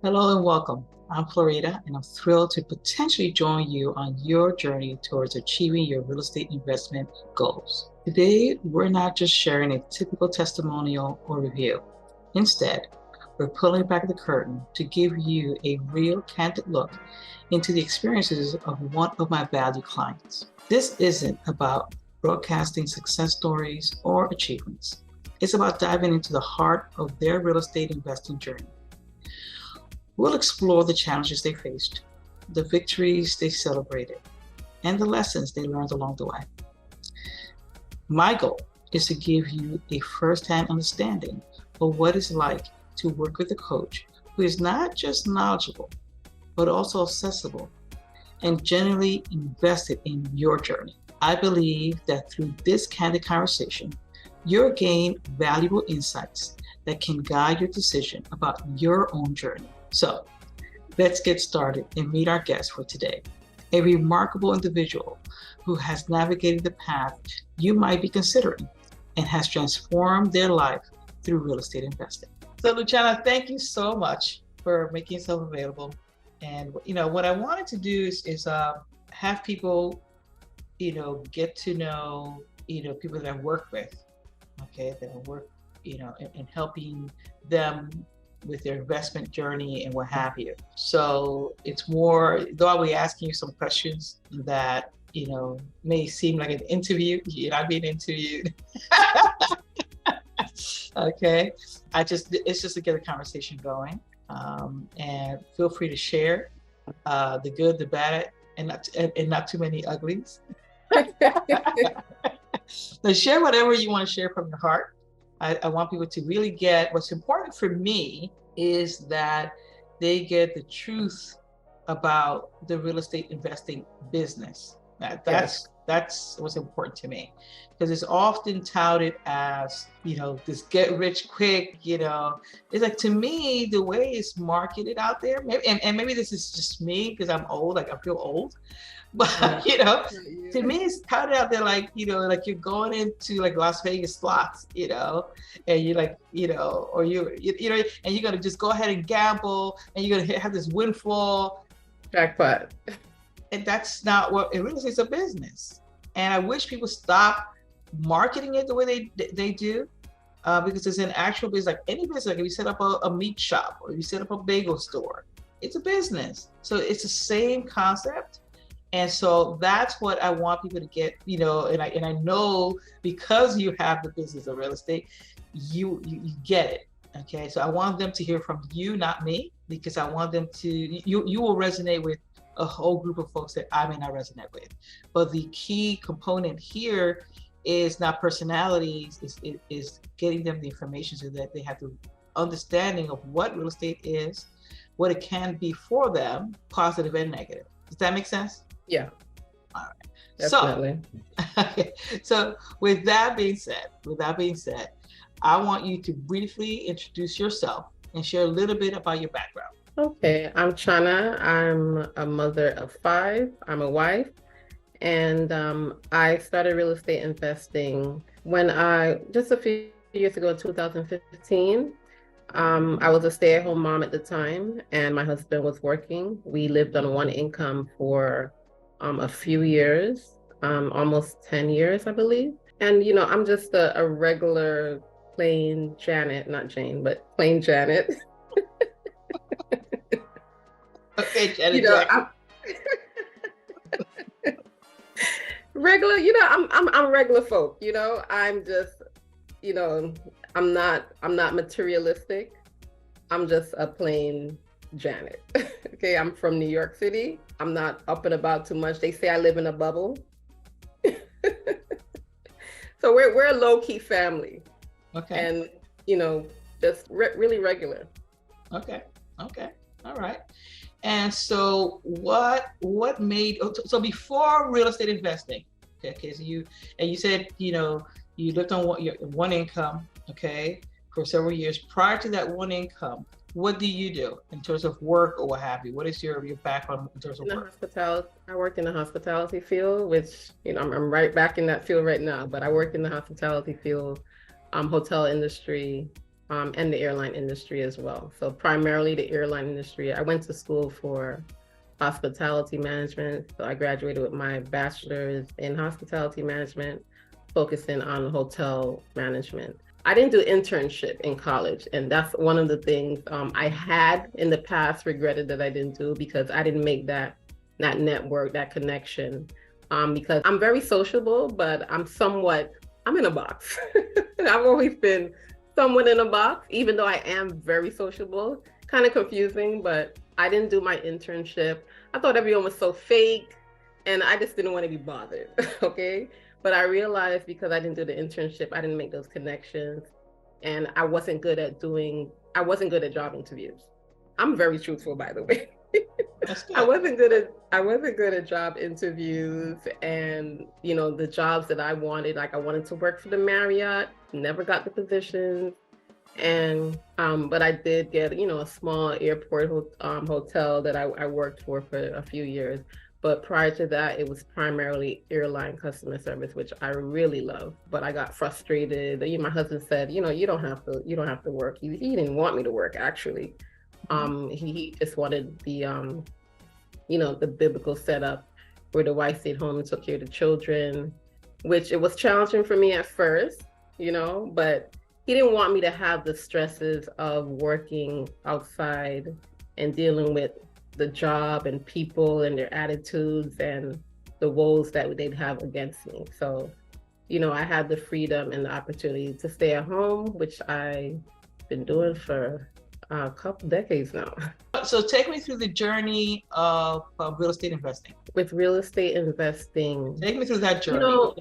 Hello and welcome. I'm Flerida, and I'm thrilled to potentially join you on your journey towards achieving your real estate investment goals. Today, we're not just sharing a typical testimonial or review. Instead, we're pulling back the curtain to give you a real, candid look into the experiences of one of my valued clients. This isn't about broadcasting success stories or achievements. It's about diving into the heart of their real estate investing journey. We'll explore the challenges they faced, the victories they celebrated, and the lessons they learned along the way. My goal is to give you a firsthand understanding of what it's like to work with a coach who is not just knowledgeable, but also accessible and genuinely invested in your journey. I believe that through this candid conversation, you'll gain valuable insights that can guide your decision about your own journey. So let's get started and meet our guest for today, a remarkable individual who has navigated the path you might be considering and has transformed their life through real estate investing. So Luciana, thank you so much for making yourself available. And what I wanted to do is have people, get to know, people that I work with, okay, that I work, in helping them with their investment journey and what have you. So it's more, though I'll be asking you some questions that, may seem like an interview, you're not being interviewed. Okay. It's just to get a conversation going. And feel free to share the good, the bad, and not too many uglies. So share whatever you want to share from your heart. I want people to really get what's important for me is that they get the truth about the real estate investing business. That's what's important to me, because it's often touted as, this get rich quick, it's like, to me, the way it's marketed out there, maybe, and maybe this is just me because I'm old, like I feel old, but to me it's touted out there like, like you're going into like Las Vegas slots, and you're like, or and you're gonna just go ahead and gamble and you're gonna have this windfall. Jackpot. And that's not what it really is, a business. And I wish people stop marketing it the way they do, because it's an actual business. Like any business, like if you set up a meat shop or you set up a bagel store, it's a business. So it's the same concept. And so that's what I want people to get, and I know because you have the business of real estate, you get it. Okay. So I want them to hear from you, not me, because I want them to, you will resonate with a whole group of folks that I may not resonate with. But the key component here is not personalities, is getting them the information so that they have the understanding of what real estate is, what it can be for them, positive and negative. Does that make sense? Yeah. All right. Definitely. So with that being said, I want you to briefly introduce yourself and share a little bit about your background. Okay, I'm Chana. I'm a mother of 5. I'm a wife. And I started real estate investing when just a few years ago, 2015. I was a stay-at-home mom at the time, and my husband was working. We lived on one income for a few years, almost 10 years, I believe. And, I'm just a regular plain Janet, not Jane, but plain Janet. Okay, Janet. Regular, I'm regular folk, I'm just, I'm not materialistic. I'm just a plain Janet. Okay, I'm from New York City. I'm not up and about too much. They say I live in a bubble. So we're a low-key family. Okay. And, just really regular. Okay. All right. And so what made, so before real estate investing, okay, so you said, you lived on your one income, okay, for several years. Prior to that one income, what do you do in terms of work or what have you? What is your background in terms of work? Hospitality. I work in the hospitality field, which, I'm right back in that field right now, but I work in the hospitality field, hotel industry, and the airline industry as well. So primarily the airline industry. I went to school for hospitality management. So I graduated with my bachelor's in hospitality management, focusing on hotel management. I didn't do internship in college, and that's one of the things I had in the past regretted that I didn't do, because I didn't make that network, that connection. Because I'm very sociable, but I'm in a box. I've always been somewhat in a box, even though I am very sociable. Kind of confusing, but I didn't do my internship. I thought everyone was so fake, and I just didn't want to be bothered. Okay. But I realized because I didn't do the internship, I didn't make those connections, and I wasn't good at job interviews. I'm very truthful, by the way. I wasn't good at job interviews, and the jobs that I wanted, like I wanted to work for the Marriott, never got the positions. And but I did get a small airport hotel that I worked for a few years. But prior to that, it was primarily airline customer service, which I really love. But I got frustrated. My husband said, you don't have to work. He didn't want me to work, actually. He just wanted the biblical setup where the wife stayed home and took care of the children, which it was challenging for me at first, but he didn't want me to have the stresses of working outside and dealing with the job and people and their attitudes and the woes that they'd have against me. So, I had the freedom and the opportunity to stay at home, which I've been doing for a couple decades now. So take me through the journey of real estate investing. With real estate investing, take me through that journey.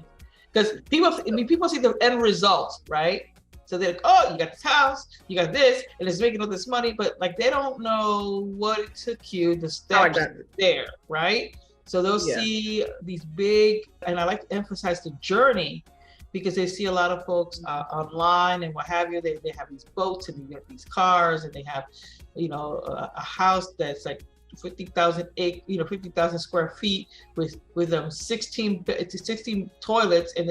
Because people see the end result, right? So they're like, oh, you got this house, you got this, and it's making all this money, but like they don't know what it took you, the steps there, right? So they'll see these big, and I like to emphasize the journey, because they see a lot of folks online and what have you. They have these boats and they get these cars, and they have, a house that's like 50,000 square feet with 16 toilets, and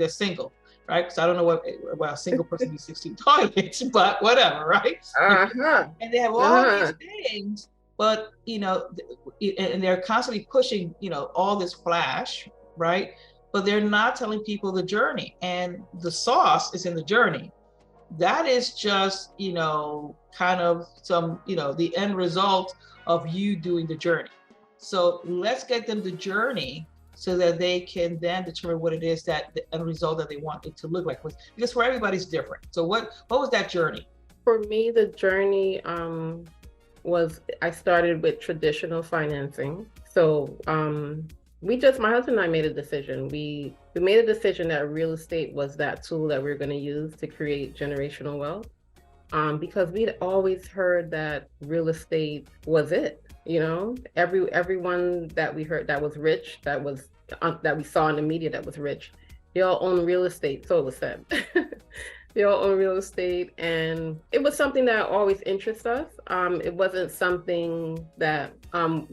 they're single. Right? Because I don't know what a single person needs 16 toilets, but whatever, right? And they have all these things, but and they're constantly pushing, all this flash, right? But they're not telling people the journey, and the sauce is in the journey. That is just, kind of some, the end result of you doing the journey. So let's get them the journey, so that they can then determine what it is that the end result that they want it to look like. Because for everybody's different. So what was that journey? For me, the journey was, I started with traditional financing. So my husband and I made a decision. We made a decision that real estate was that tool that we were going to use to create generational wealth. Because we'd always heard that real estate was it. Everyone that we heard that was rich, that we saw in the media that was rich, they all own real estate. So it was said. They all own real estate, and it was something that always interests us. It wasn't something that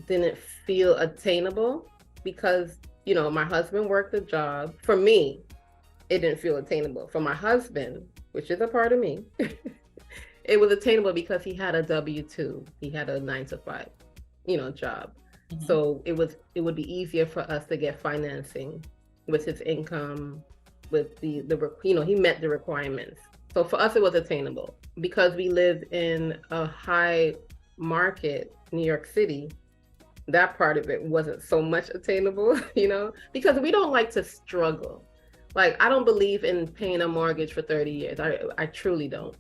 didn't feel attainable, because my husband worked a job. For me, it didn't feel attainable. For my husband, which is a part of me, it was attainable because he had a W-2. He had a 9-to-5. Job. Mm-hmm. So it would be easier for us to get financing with his income, with he met the requirements. So for us, it was attainable. Because we lived in a high market, New York City, that part of it wasn't so much attainable, because we don't like to struggle. Like, I don't believe in paying a mortgage for 30 years. I truly don't.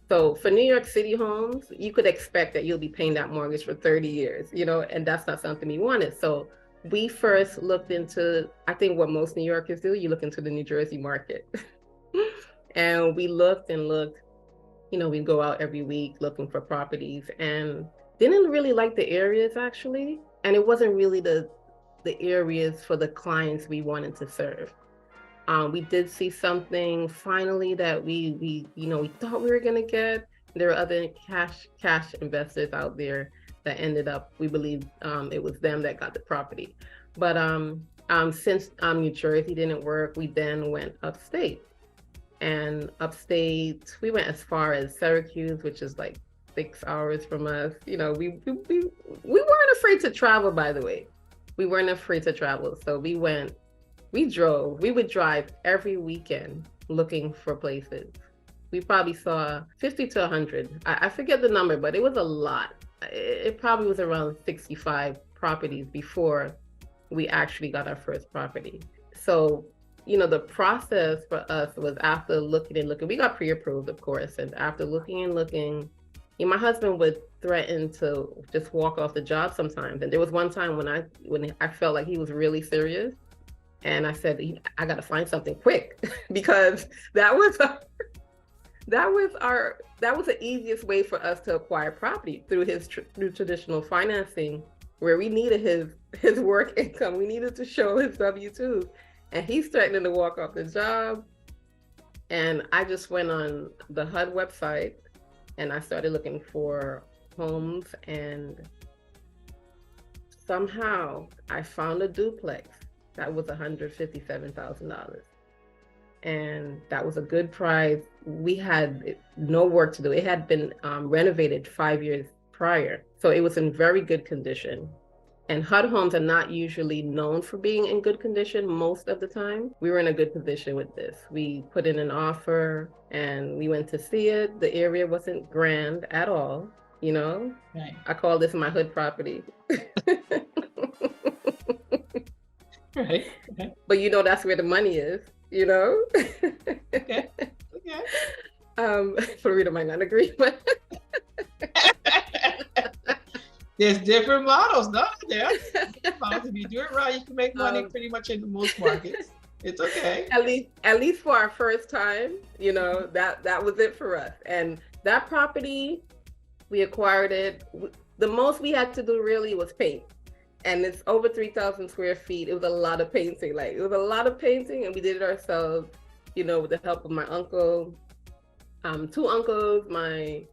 So for New York City homes, you could expect that you'll be paying that mortgage for 30 years, and that's not something we wanted. So we first looked into, I think what most New Yorkers do, you look into the New Jersey market. And we looked and looked, we'd go out every week looking for properties, and didn't really like the areas, actually. And it wasn't really the areas for the clients we wanted to serve. We did see something finally that we thought we were gonna get. There were other cash investors out there that ended up, we believe it was them that got the property. But since New Jersey didn't work, we then went upstate. And upstate, we went as far as Syracuse, which is like 6 hours from us. We weren't afraid to travel, by the way. We weren't afraid to travel. So we drove. We would drive every weekend looking for places. We probably saw 50 to 100. I forget the number, but it was a lot. It probably was around 65 properties before we actually got our first property. So, the process for us was after looking and looking, we got pre-approved, of course. And after looking and looking, my husband would threaten to just walk off the job sometimes. And there was one time when I felt like he was really serious. And I said, I got to find something quick because that was the easiest way for us to acquire property through through traditional financing, where we needed his work income. We needed to show his W-2s, and he's threatening to walk off the job. And I just went on the HUD website and I started looking for homes, and somehow I found a duplex that was $157,000. And that was a good price. We had no work to do. It had been renovated 5 years prior. So it was in very good condition. And HUD homes are not usually known for being in good condition most of the time. We were in a good position with this. We put in an offer and we went to see it. The area wasn't grand at all, Right. I call this my hood property. Right. Okay. But that's where the money is, Okay. Okay. Flerida might not agree, but There's different models, no? There. If you do it right, you can make money pretty much in most markets. It's okay. At least for our first time, that was it for us. And that property, we acquired it. The most we had to do really was paint. And it's over 3,000 square feet. It was a lot of painting. And we did it ourselves, with the help of my uncle, 2 uncles, my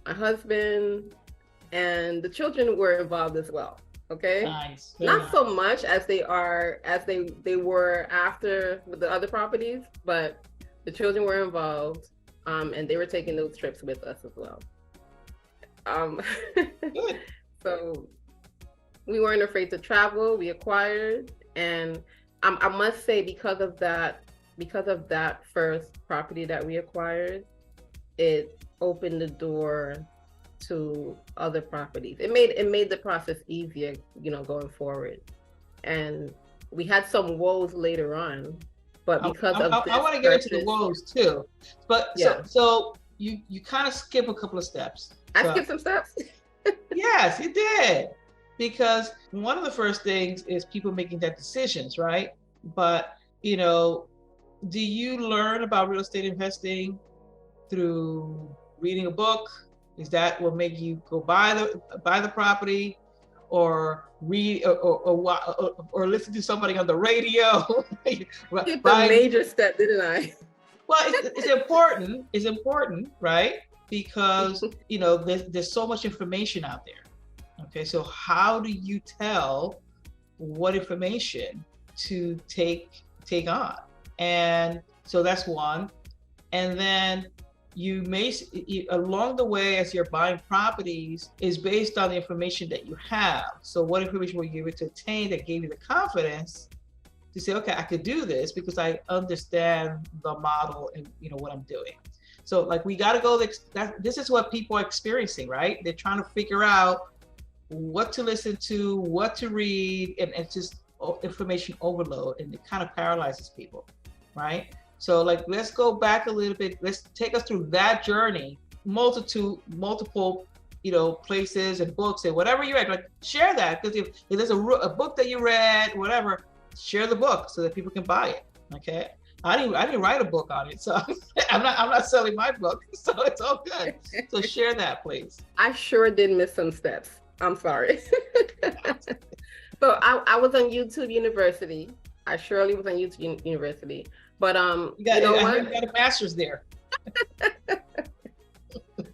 husband, and the children were involved as well. Okay. Nice. Not so much as they were after with the other properties, but the children were involved, and they were taking those trips with us as well. Good. So we weren't afraid to travel. We acquired, and I must say, because of that first property that we acquired, it opened the door to other properties. It made the process easier, going forward. And we had some woes later on, but because I want to get into the woes too. But yeah. So you kind of skip a couple of steps. I skipped some steps. Yes, you did. Because one of the first things is people making that decisions, right? But, do you learn about real estate investing through reading a book? Is that what made you go buy the property, or read or listen to somebody on the radio? Skipped a major step, didn't I? Well, it's important. It's important, right? Because there's so much information out there. Okay, so how do you tell what information to take on? And so that's one. And then you may, along the way, as you're buying properties, is based on the information that you have. So what information were you able to obtain that gave you the confidence to say, okay, I could do this because I understand the model and what I'm doing. So we got to go, this is what people are experiencing, right? They're trying to figure out what to listen to, what to read, and it's just information overload, and it kind of paralyzes people, right? So let's go back a little bit. Let's take us through that journey, multiple, places and books and whatever you read. Share that, because if there's a book that you read, whatever, share the book so that people can buy it. Okay. I didn't write a book on it, so I'm not selling my book, so it's all good. So share that, please. I sure did miss some steps. I'm sorry. So I was on YouTube University. I surely was on YouTube University. But you got a master's there.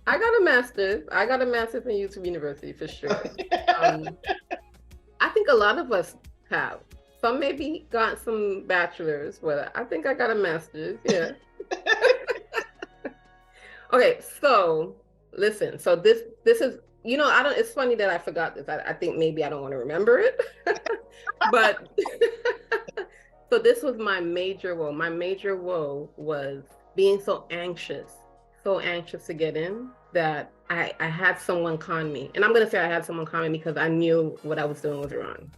I got a master's. I got a master's in YouTube University for sure. I think a lot of us have. Some maybe got some bachelors, but I think I got a master's. Yeah. Okay, so listen, so this is, I don't, it's funny that I forgot this. I think maybe I don't want to remember it. But so this was my major woe. My major woe was being so anxious to get in that I had someone con me. And I'm gonna say I had someone con me because I knew what I was doing was wrong.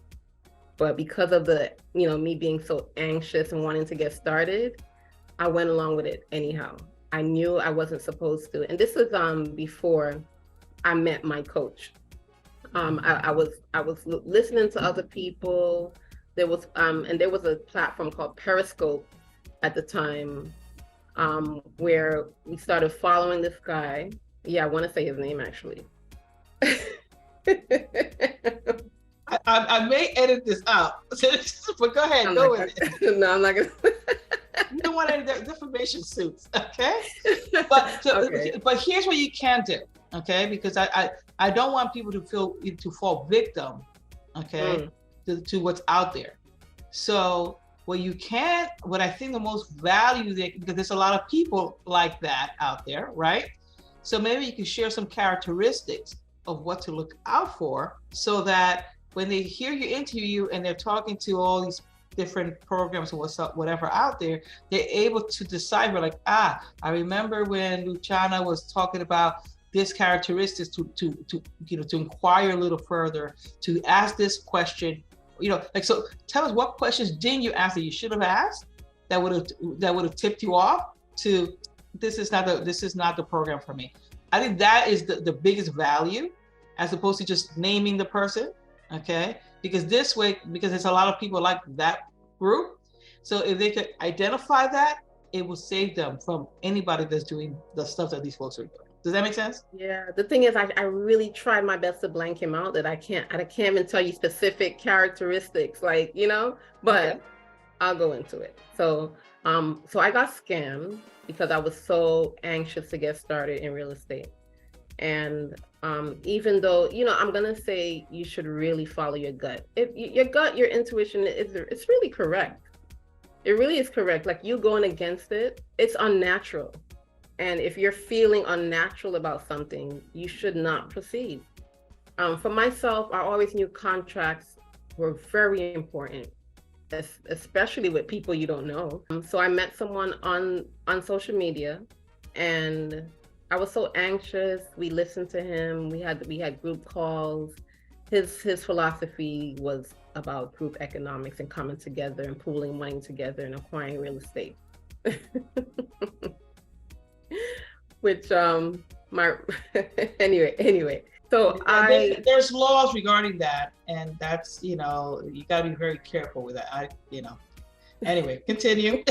But because of the, me being so anxious and wanting to get started, I went along with it anyhow. I knew I wasn't supposed to. And this was before I met my coach. I was listening to other people. There was a platform called Periscope at the time, where we started following this guy. Yeah, I want to say his name actually. I may edit this out, but go ahead, go with it. No, I'm not gonna. You don't want any defamation suits, okay? But here's what you can do, okay? Because I don't want people to fall victim, okay, to what's out there. So what I think the most value there, because there's a lot of people like that out there, right? So maybe you can share some characteristics of what to look out for, so that when they hear you interview and they're talking to all these different programs or whatever out there, they're able to decipher, like, I remember when Chana was talking about this characteristics, to inquire a little further, to ask this question, so tell us, what questions didn't you ask that you should have asked that would have tipped you off to, this is not the program for me. I think that is the biggest value, as opposed to just naming the person, okay? Because there's a lot of people like that group. So if they could identify that, it will save them from anybody that's doing the stuff that these folks are doing. Does that make sense? Yeah, the thing is, I really tried my best to blank him out, that I can't even tell you specific characteristics, but okay. I'll go into it. So I got scammed because I was so anxious to get started in real estate. And even though, I'm gonna say you should really follow your gut. If your gut, your intuition, it's really correct. It really is correct. Like, you going against it, it's unnatural. And if you're feeling unnatural about something, you should not proceed. For myself, I always knew contracts were very important, especially with people you don't know. So I met someone on social media, and I was so anxious. We listened to him. We had group calls. His philosophy was about group economics and coming together and pooling money together and acquiring real estate. Which anyway. So there's laws regarding that, and that's, you got to be very careful with that. Anyway, continue.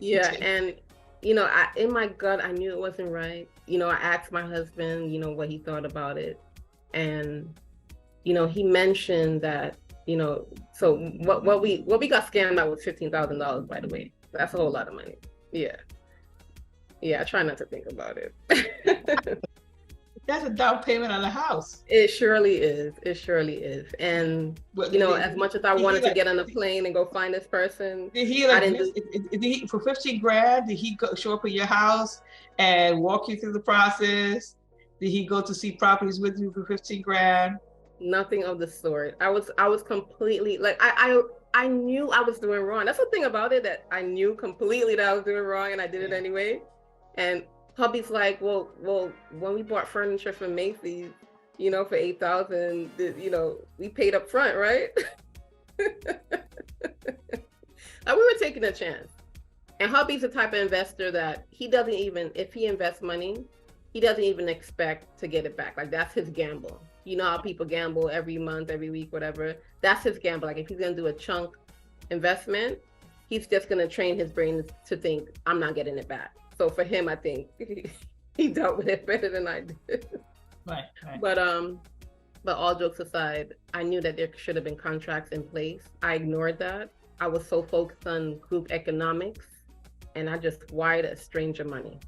Yeah, and in my gut, I knew it wasn't right. I asked my husband, what he thought about it, and he mentioned that, so what we got scammed out was $15,000, by the way. That's a whole lot of money. Yeah, I try not to think about it. That's a down payment on a house. It surely is. And as much as I wanted to get on a plane and go find this person, did he for 15 grand? Did he show up at your house and walk you through the process? Did he go to see properties with you for 15 grand? Nothing of the sort. I was completely, like, I knew I was doing wrong. That's the thing about it, that I knew completely that I was doing wrong, and I did it anyway. And hubby's like, well, when we bought furniture from Macy's, for $8,000, we paid up front, right? And we were taking a chance. And hubby's the type of investor that he doesn't even, if he invests money, he doesn't even expect to get it back. Like, that's his gamble. You know how people gamble every month, every week, whatever. That's his gamble. Like, if he's gonna do a chunk investment, he's just gonna train his brain to think, I'm not getting it back. So for him, I think he dealt with it better than I did. Right. But all jokes aside, I knew that there should have been contracts in place. I ignored that. I was so focused on group economics, and I just wired a stranger money.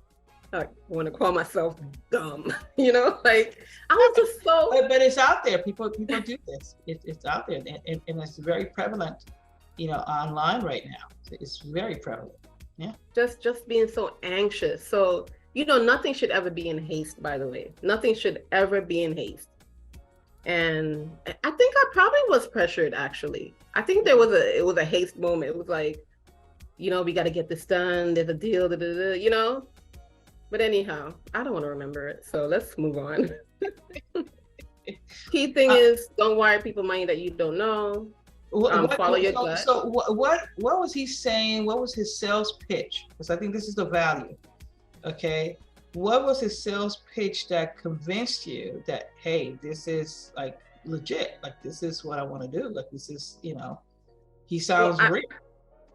I want to call myself dumb, like, I was just so. But it's out there. People do this. It's out there, and it's very prevalent, online right now. It's very prevalent. Yeah. Just being so anxious. So nothing should ever be in haste, by the way. Nothing should ever be in haste. And I think I probably was pressured, actually. I think it was a haste moment. It was like, we got to get this done. There's a deal, But anyhow, I don't want to remember it. So let's move on. Key thing is, don't wire people money that you don't know. Follow your gut. So what was he saying? What was his sales pitch? Because I think this is the value. Okay. What was his sales pitch that convinced you that, hey, this is like legit, like this is what I want to do, like this is, he sounds real.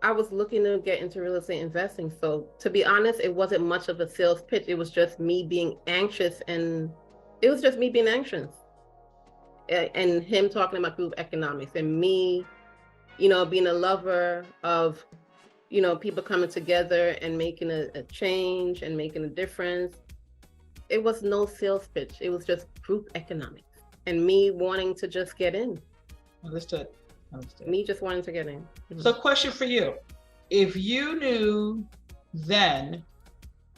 I was looking to get into real estate investing, so to be honest, it wasn't much of a sales pitch. It was just me being anxious, and and him talking about group economics, and me, being a lover of people coming together and making a change and making a difference. It was no sales pitch. It was just group economics and me wanting to just get in. Understood. Me just wanting to get in. Mm-hmm. So question for you. If you knew then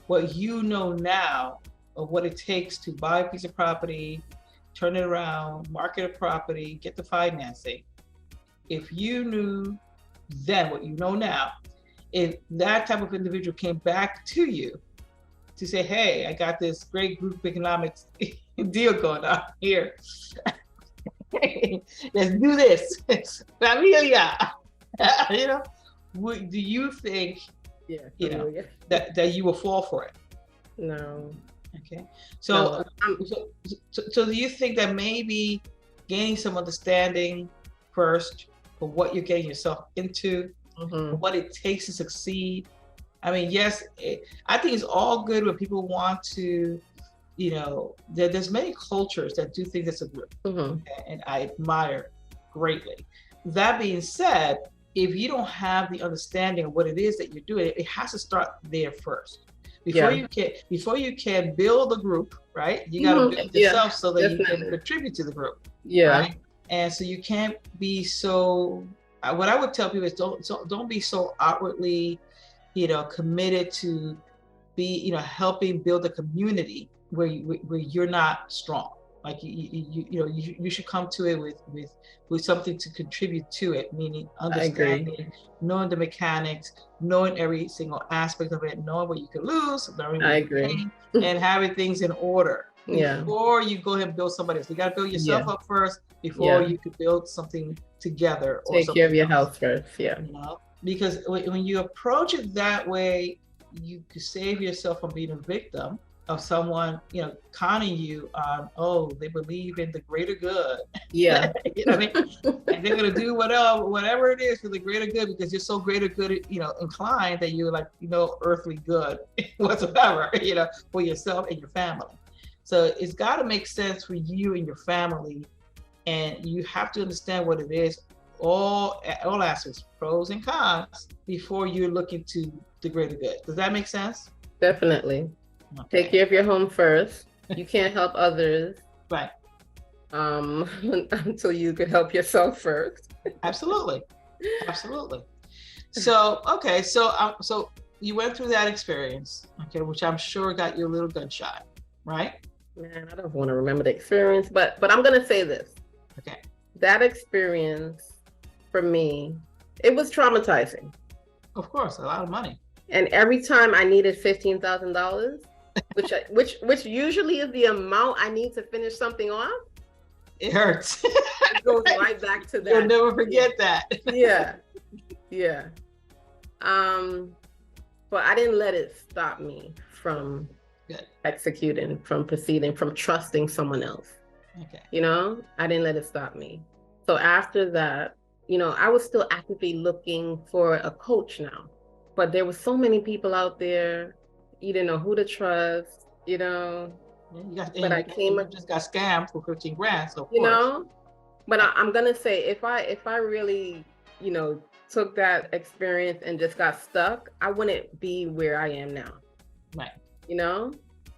what you know now of what it takes to buy a piece of property, turn it around, market a property, get the financing, if you knew then what you know now, if that type of individual came back to you to say, hey, I got this great group economics deal going on here. Let's do this. Familia. Do you think that you will fall for it? No. Okay. So do you think that maybe gaining some understanding first for what you're getting yourself into, what it takes to succeed? I mean, yes, I think it's all good when people want to, there's many cultures that do things as a group, and I admire greatly. That being said, if you don't have the understanding of what it is that you're doing, it has to start there first. Before you can build a group, right? You got to build yourself so that you can contribute to the group. Yeah. Right? And so you can't be so. What I would tell people is don't be so outwardly, committed to be, helping build a community where you're not strong. Like you should come to it with something to contribute to it, meaning understanding, knowing the mechanics, knowing every single aspect of it, knowing what you can lose, knowing what you can gain, and having things in order before you go ahead and build somebody else. You got to build yourself up first before you could build something together. Or take care of your house first. Yeah. Because when you approach it that way, you could save yourself from being a victim of someone, conning you on, oh, they believe in the greater good. Yeah. And they're going to do whatever it is for the greater good because you're so greater good, inclined that you're like, earthly good whatsoever, for yourself and your family. So it's got to make sense for you and your family. And you have to understand what it is, all aspects, pros and cons, before you're looking to the greater good. Does that make sense? Definitely. Okay. Take care of your home first. You can't help others. Right. Until you could help yourself first. Absolutely. So, okay. So you went through that experience, okay, which I'm sure got you a little gun shy, right? Man, I don't want to remember the experience, but I'm going to say this. Okay. That experience for me, it was traumatizing. Of course, a lot of money. And every time I needed $15,000, which usually is the amount I need to finish something off, it hurts. It goes right back to that. You'll never forget that. Yeah. But I didn't let it stop me from executing, from proceeding, from trusting someone else. Okay. I didn't let it stop me. So after that, I was still actively looking for a coach now, but there were so many people out there. You didn't know who to trust, You just got scammed for 15 grand. So but I'm gonna say if I really, took that experience and just got stuck, I wouldn't be where I am now. Right.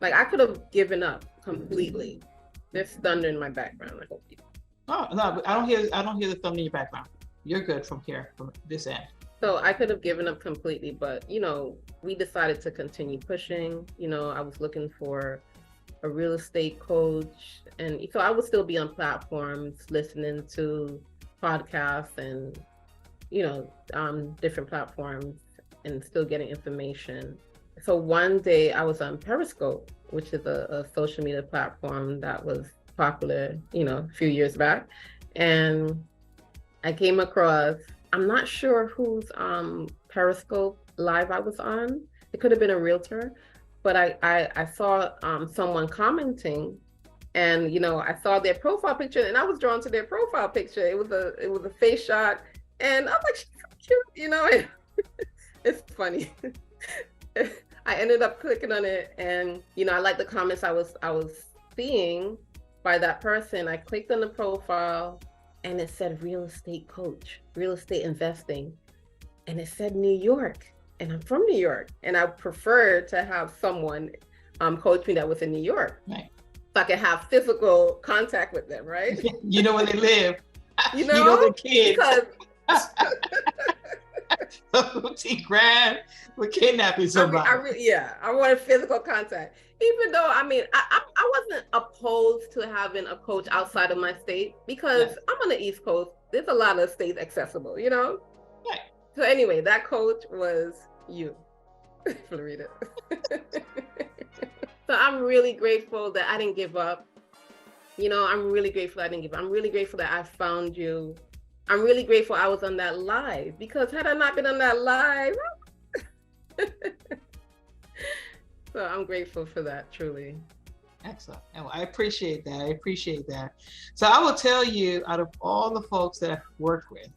Like I could have given up completely. There's thunder in my background. I hope you. Oh no, I don't hear the thunder in your background. You're good from here, from this end. So I could have given up completely, but we decided to continue pushing. I was looking for a real estate coach, and so I would still be on platforms listening to podcasts and different platforms and still getting information. So one day I was on Periscope, which is a social media platform that was popular, a few years back. And I came across, I'm not sure whose Periscope live I was on. It could have been a realtor, but I saw someone commenting, and I saw their profile picture, and I was drawn to their profile picture. It was a face shot, and I was like, she's so cute, and it's funny. I ended up clicking on it, and I like the comments I was seeing by that person. I clicked on the profile, and it said real estate coach, real estate investing, and it said New York, and I'm from New York, and I prefer to have someone coach me that was in New York, right? So I can have physical contact with them, right? You know where they live. You know their kids. Because $50,000 for kidnapping somebody. I wanted physical contact. Even though, I wasn't opposed to having a coach outside of my state, because I'm on the East Coast. There's a lot of states accessible, Right. So anyway, that coach was you, Flerida. So I'm really grateful that I didn't give up. I'm really grateful I didn't give up. I'm really grateful that I found you. I'm really grateful I was on that live, because had I not been on that live, so I'm grateful for that, truly. Excellent. I appreciate that. So I will tell you, out of all the folks that I've worked with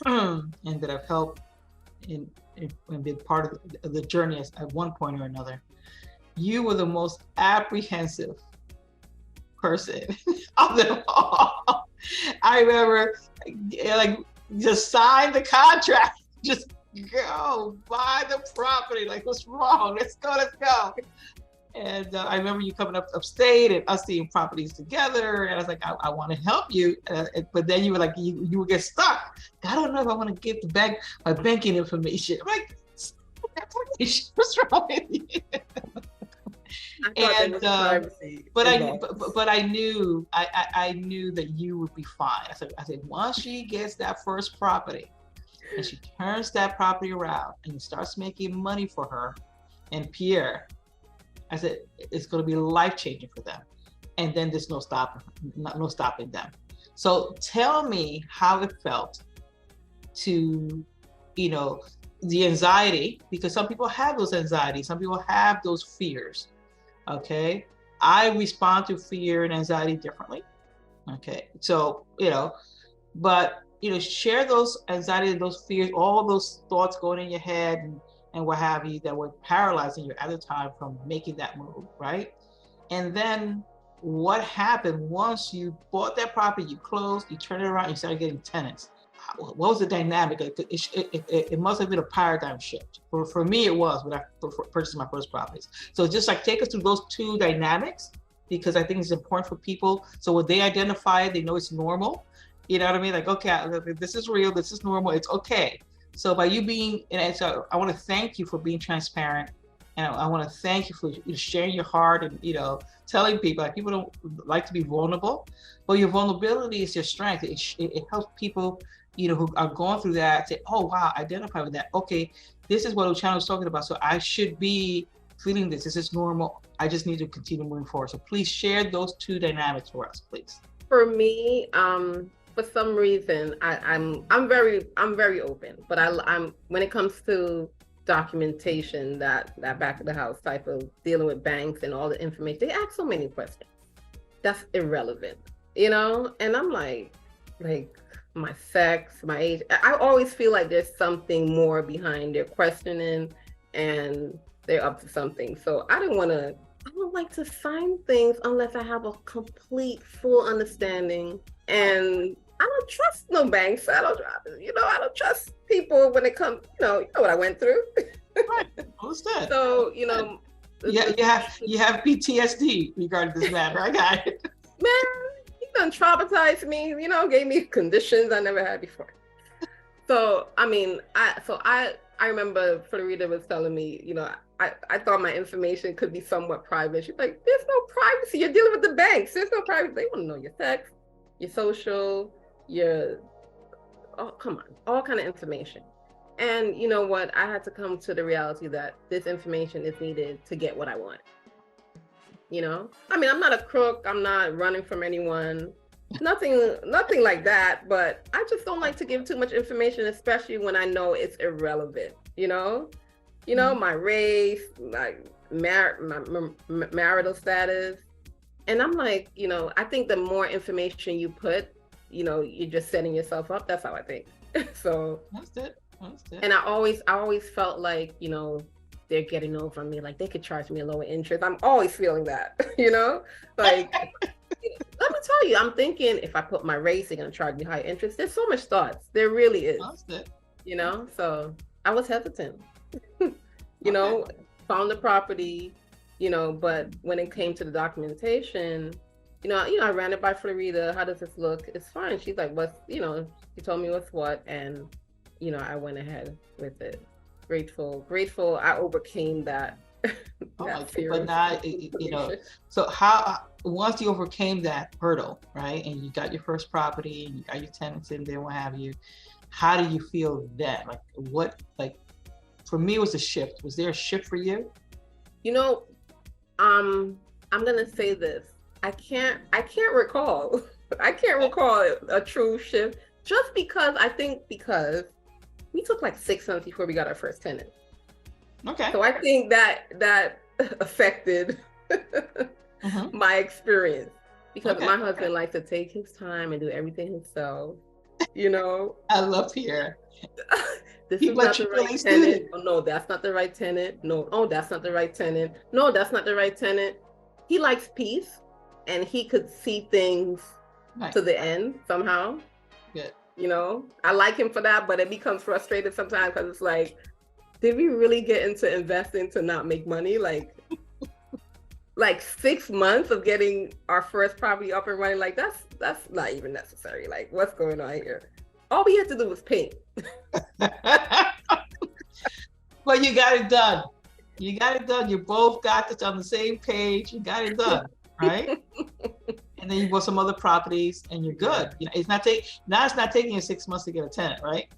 and that I've helped and been part of the journey at one point or another, you were the most apprehensive person of them all. I remember, just sign the contract, just go buy the property. Like, what's wrong? Let's go. And I remember you coming up upstate and us seeing properties together. And I was like, I want to help you. But then you were like, you would get stuck. I don't know if I want to give my banking information. I'm like, what's wrong with you? But I knew that you would be fine. I said once she gets that first property and she turns that property around and starts making money for her and Pierre, I said it's going to be life-changing for them. And then there's no stopping them. So tell me how it felt to, the anxiety, because some people have those anxieties, some people have those fears. Okay, I respond to fear and anxiety differently. Okay, so but share those anxiety, those fears, all those thoughts going in your head and what have you that were paralyzing you at the time from making that move, right? And then what happened once you bought that property, you closed, you turned it around, you started getting tenants. What was the dynamic? It must have been a paradigm shift. For me, it was when I purchased my first properties. So just take us through those two dynamics, because I think it's important for people. So when they identify it, they know it's normal. You know what I mean? Like, okay, this is real, this is normal, it's okay. So by you being, and so I want to thank you for being transparent. And I want to thank you for sharing your heart and, telling people. People don't like to be vulnerable, but your vulnerability is your strength. It helps people, who are going through that say, oh, wow, identify with that. Okay, this is what Chana was talking about. So I should be feeling this. This is normal. I just need to continue moving forward. So please share those two dynamics for us, please. For me, for some reason, I'm very open, but I'm when it comes to documentation, that back of the house type of dealing with banks and all the information, they ask so many questions. That's irrelevant, and I'm like my sex, my age. I always feel like there's something more behind their questioning and they're up to something. So I don't like to sign things unless I have a complete, full understanding. And I don't trust no banks. I don't trust people when it comes, you know what I went through. Right, understood. So, you have PTSD regarding this matter. I got it. Man, he done traumatized me, gave me conditions I never had before. So I mean, I remember Flerida was telling me, I thought my information could be somewhat private. She's like, there's no privacy. You're dealing with the banks. There's no privacy. They want to know your sex, your social, your oh come on, all kind of information. And you know what? I had to come to the reality that this information is needed to get what I want. I mean, I'm not a crook. I'm not running from anyone. Nothing like that. But I just don't like to give too much information, especially when I know it's irrelevant. My race, my marital status. And I'm like, I think the more information you put, you're just setting yourself up. That's how I think. So That's it. and I always felt like, they're getting over on me. Like they could charge me a lower interest. I'm always feeling that, like, let me tell you, I'm thinking if I put my race, they're going to charge me higher interest. There's so much thoughts. There really is, That's it. so I was hesitant, found the property, but when it came to the documentation, I ran it by Flerida. How does this look? It's fine. She's like, what's, she told me what's what. And, I went ahead with it. Grateful. I overcame that. Fear. But now, so how, once you overcame that hurdle, right? And you got your first property and you got your tenants in there, what have you, how do you feel then? For me, it was a shift. Was there a shift for you? I'm going to say this. I can't recall. I can't recall a true shift just because we took like 6 months before we got our first tenant. Okay. So I think that affected my experience because my husband likes to take his time and do everything himself. I love Pierre. This is not the right tenant. Oh, no, that's not the right tenant. No, oh, that's not the right tenant. No, that's not the right tenant. He likes peace and he could see things to the end somehow. Good. I like him for that, but it becomes frustrated sometimes because it's like, did we really get into investing to not make money? Like 6 months of getting our first property up and running, like that's not even necessary. Like, what's going on here? All we had to do was paint. Well, you got it done. You both got this on the same page. You got it done, right? And then you bought some other properties, and you're good. It's not taking you 6 months to get a tenant, right?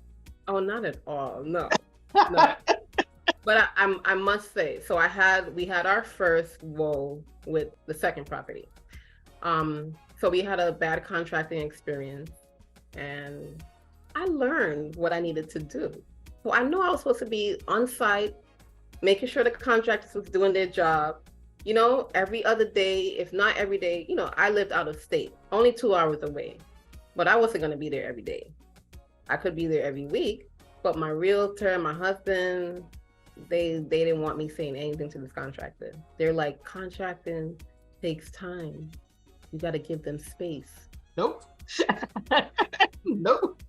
Oh, not at all. No. No. But I must say, so we had our first woe with the second property. So we had a bad contracting experience, and I learned what I needed to do. So I knew I was supposed to be on site, making sure the contractors was doing their job. Every other day, if not every day, I lived out of state, only 2 hours away, but I wasn't going to be there every day. I could be there every week, but my realtor, my husband, they didn't want me saying anything to this contractor. They're like, contracting takes time. You got to give them space. Nope. Nope.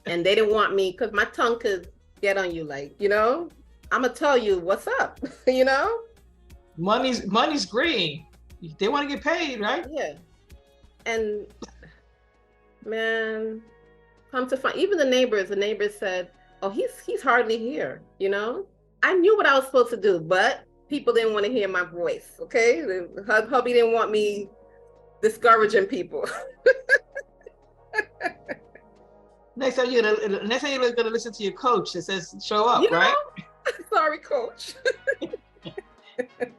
And they didn't want me, because my tongue could get on you, like, I'm going to tell you what's up, Money's green. They want to get paid, right? Yeah. And man, come to find, even the neighbors said, oh, he's hardly here. I knew what I was supposed to do, but people didn't want to hear my voice. Okay. Hubby didn't want me discouraging people. Next time you're gonna listen to your coach that says show up, right? Sorry, coach.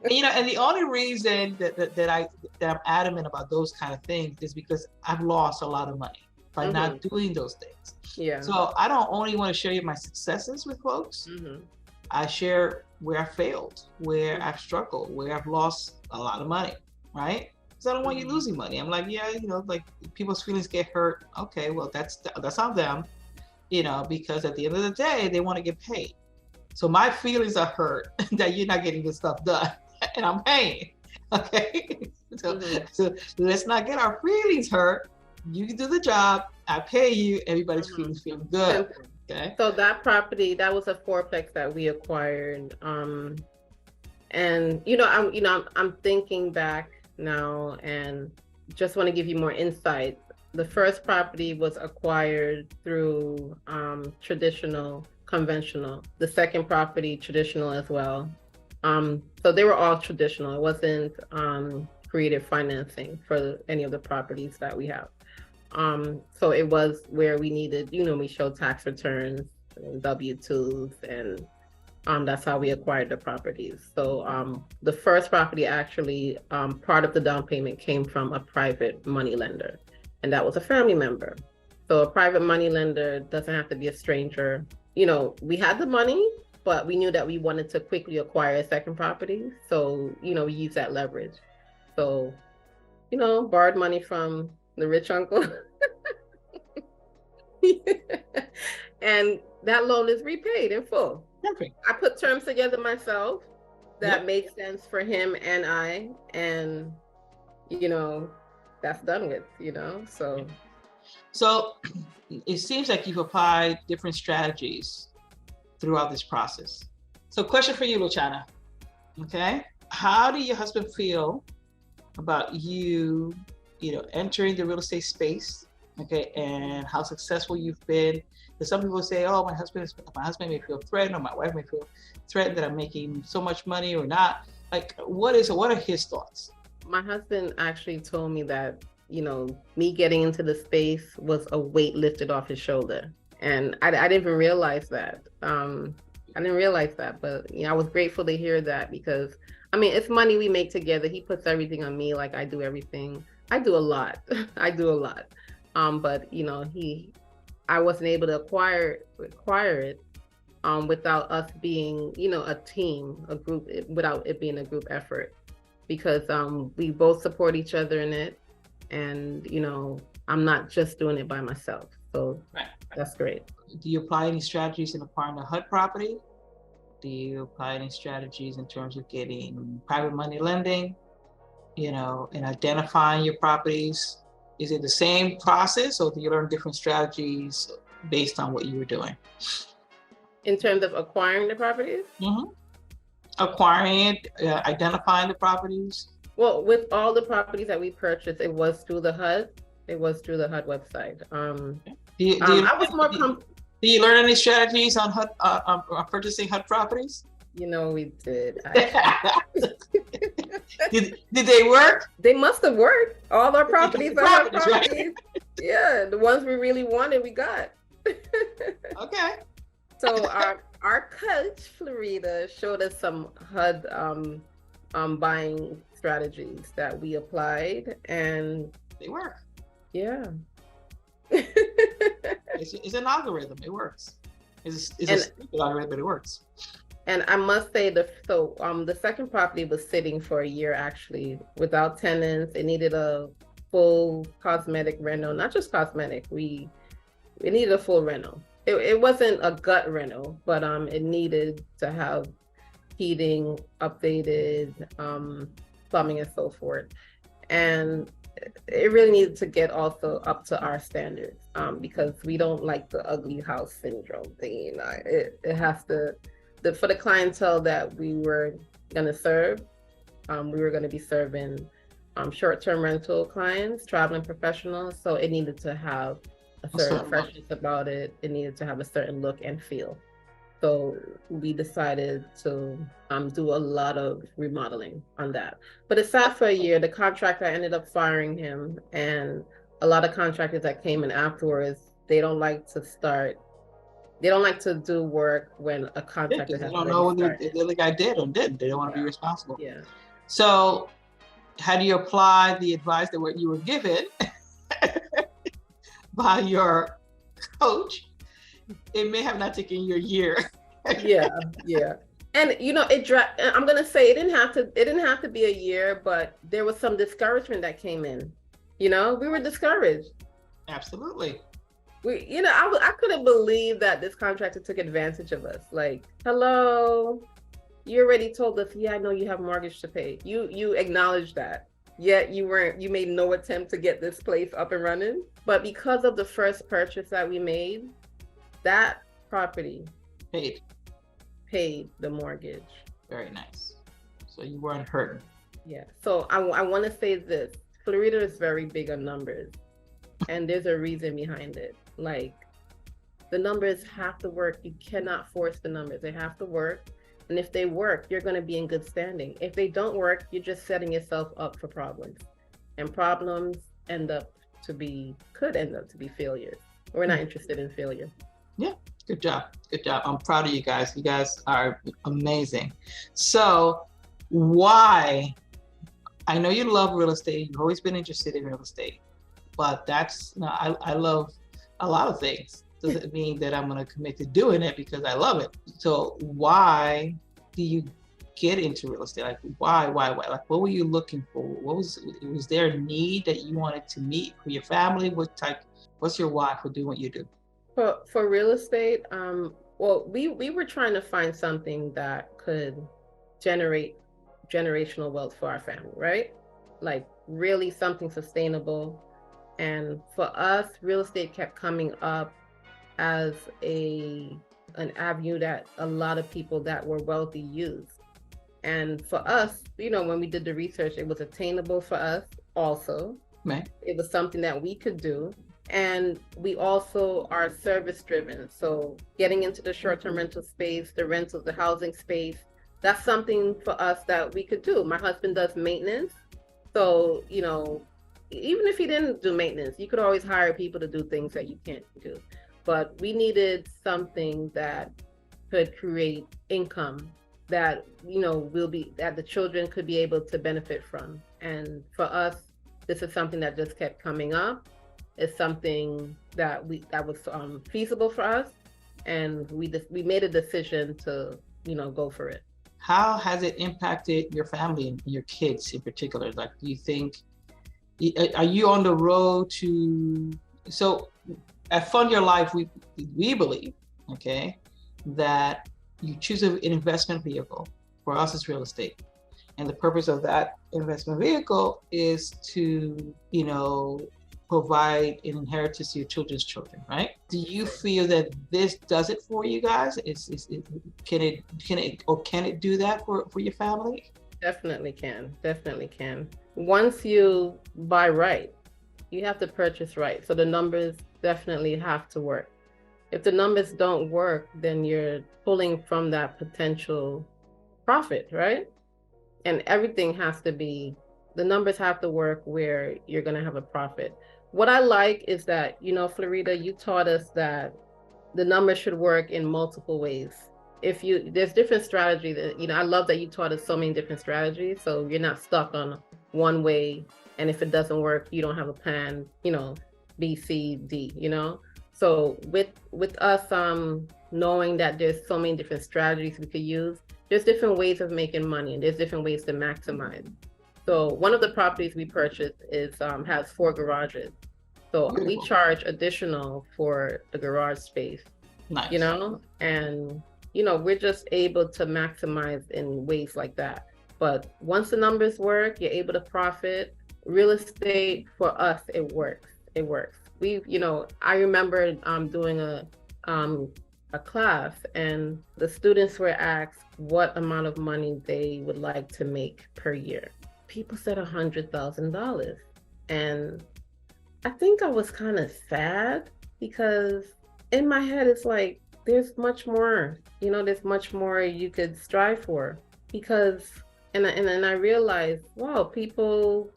And the only reason that I'm adamant about those kind of things is because I've lost a lot of money by not doing those things. Yeah. So I don't only want to share my successes with folks. I share where I failed, where I've struggled, where I've lost a lot of money, right? Because I don't want you losing money. I'm like, yeah, like people's feelings get hurt. Okay, well that's on them, because at the end of the day, they want to get paid. So my feelings are hurt that you're not getting this stuff done, and I'm paying. Okay, so let's not get our feelings hurt. You can do the job. I pay you. Everybody's feeling good. Okay. So that property, that was a fourplex that we acquired. And I'm thinking back now, and just want to give you more insight. The first property was acquired through traditional, conventional. The second property, traditional as well. So they were all traditional. It wasn't creative financing for any of the properties that we have. So it was where we needed, we showed tax returns, W-2s, and that's how we acquired the properties. So the first property actually, part of the down payment came from a private money lender, and that was a family member. So a private money lender doesn't have to be a stranger. We had the money, but we knew that we wanted to quickly acquire a second property. So, we use that leverage. So, borrowed money from the rich uncle. And that loan is repaid in full. Perfect. I put terms together myself that made sense for him and I, and that's done with, So it seems like you've applied different strategies throughout this process. So question for you, Chana. Okay. How do your husband feel about you, entering the real estate space? Okay. And how successful you've been? Because some people say, oh, my husband may feel threatened, or my wife may feel threatened that I'm making so much money or not. Like, what are his thoughts? My husband actually told me that, me getting into the space was a weight lifted off his shoulder. And I didn't even realize that. I didn't realize that, but I was grateful to hear that, because it's money we make together. He puts everything on me, like I do everything. I do a lot. I do a lot. But I wasn't able to acquire it without us being, a team, a group, without it being a group effort, because we both support each other in it. And, I'm not just doing it by myself. So right. That's great. Do you apply any strategies in acquiring a HUD property? Do you apply any strategies in terms of getting private money lending, and identifying your properties? Is it the same process, or do you learn different strategies based on what you were doing? In terms of acquiring the properties? Mm-hmm. Acquiring it, identifying the properties? Well, with all the properties that we purchased, it was through the HUD. It was through the HUD website. Do you learn any strategies on HUD, on purchasing HUD properties? We did. Did they work? They must have worked. All our properties are HUD properties. Right? Yeah, the ones we really wanted, we got. Okay. So our coach, Flerida, showed us some HUD buying strategies that we applied, and they work. Yeah. It's an algorithm. It works. It's a stupid algorithm, but it works. And I must say, the second property was sitting for a year, actually, without tenants. It needed a full cosmetic reno, not just cosmetic. It needed a full reno. It wasn't a gut reno, but it needed to have heating, updated, plumbing, and so forth. And it really needed to get also up to our standards, because we don't like the ugly house syndrome thing. It has to, for the clientele that we were going to serve, we were going to be serving short-term rental clients, traveling professionals. So it needed to have a certain freshness about it. It needed to have a certain look and feel. So we decided to do a lot of remodeling on that. But it sat for a year. The contractor ended up firing him, and a lot of contractors that came in afterwards, they don't like to do work when a contractor has. They don't know whether the other guy did or didn't. They don't want to be responsible. Yeah. So how do you apply the advice that what you were given by your coach? It may have not taken you a year. Yeah. And I'm gonna say it didn't have to be a year, but there was some discouragement that came in. We were discouraged. Absolutely. I couldn't believe that this contractor took advantage of us. Like, hello, you already told us, yeah, I know you have mortgage to pay. You acknowledged that. Yet you made no attempt to get this place up and running. But because of the first purchase that we made, that property paid the mortgage. Very nice. So you weren't hurting. Yeah. So I want to say this. Flerida is very big on numbers. And there's a reason behind it. Like, the numbers have to work. You cannot force the numbers. They have to work. And if they work, you're going to be in good standing. If they don't work, you're just setting yourself up for problems. And problems could end up to be failures. We're not interested in failure. Yeah, good job. Good job. I'm proud of you guys. You guys are amazing. So why? I know you love real estate. You've always been interested in real estate, but I love a lot of things. Doesn't mean that I'm going to commit to doing it because I love it. So why do you get into real estate? Like why? Like what were you looking for? Was there a need that you wanted to meet for your family? What's your why for doing what you do? For real estate, well, we were trying to find something that could generate generational wealth for our family, right? Like really something sustainable. And for us, real estate kept coming up as an avenue that a lot of people that were wealthy used. And for us, when we did the research, it was attainable for us also. Right. It was something that we could do. And we also are service driven. So getting into the short-term rental space, the rentals, the housing space, that's something for us that we could do. My husband does maintenance. So, even if he didn't do maintenance, you could always hire people to do things that you can't do. But we needed something that could create income that, that the children could be able to benefit from. And for us, this is something that just kept coming up. It's something that was feasible for us. And we made a decision to, go for it. How has it impacted your family and your kids in particular? Like, do you think, are you on the road so at Fund Your Life, we believe, okay, that you choose an investment vehicle. For us, it's real estate. And the purpose of that investment vehicle is to, provide an inheritance to your children's children, right? Do you feel that this does it for you guys? Can it do that for your family? Definitely can. Once you buy right, you have to purchase right. So the numbers definitely have to work. If the numbers don't work, then you're pulling from that potential profit, right? And everything has to be, the numbers have to work where you're going to have a profit. What I like is that, Flerida, you taught us that the numbers should work in multiple ways. There's different strategies that, I love that you taught us so many different strategies. So you're not stuck on one way. And if it doesn't work, you don't have a plan, B, C, D, So with us knowing that there's so many different strategies we could use, there's different ways of making money and there's different ways to maximize. So one of the properties we purchased has 4 garages. So we charge additional for the garage space. Nice. And we're just able to maximize in ways like that. But once the numbers work, you're able to profit. Real estate for us, it works. I remember doing a class and the students were asked what amount of money they would like to make per year. People said $100,000. And I think I was kind of sad because in my head, it's like, there's much more, there's much more you could strive for because, and I realized, wow, people,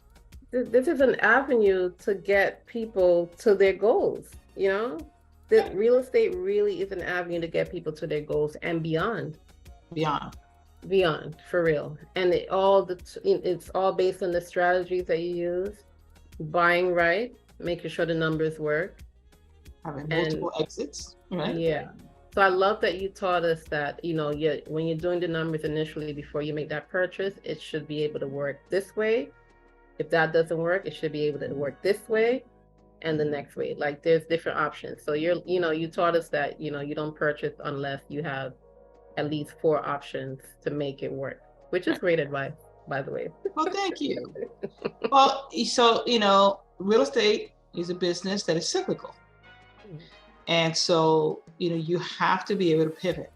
this is an avenue to get people to their goals, The real estate really is an avenue to get people to their goals and beyond. Beyond, for real. And it's all based on the strategies that you use, buying right, making sure the numbers work. Having multiple exits, right? Yeah. So I love that you taught us that, when you're doing the numbers initially before you make that purchase, it should be able to work this way. If that doesn't work, it should be able to work this way and the next way. Like there's different options. So you taught us that, you don't purchase unless you have at least 4 options to make it work, which is great advice, by the way. Well, thank you. Well, so, real estate is a business that is cyclical. And so, you have to be able to pivot.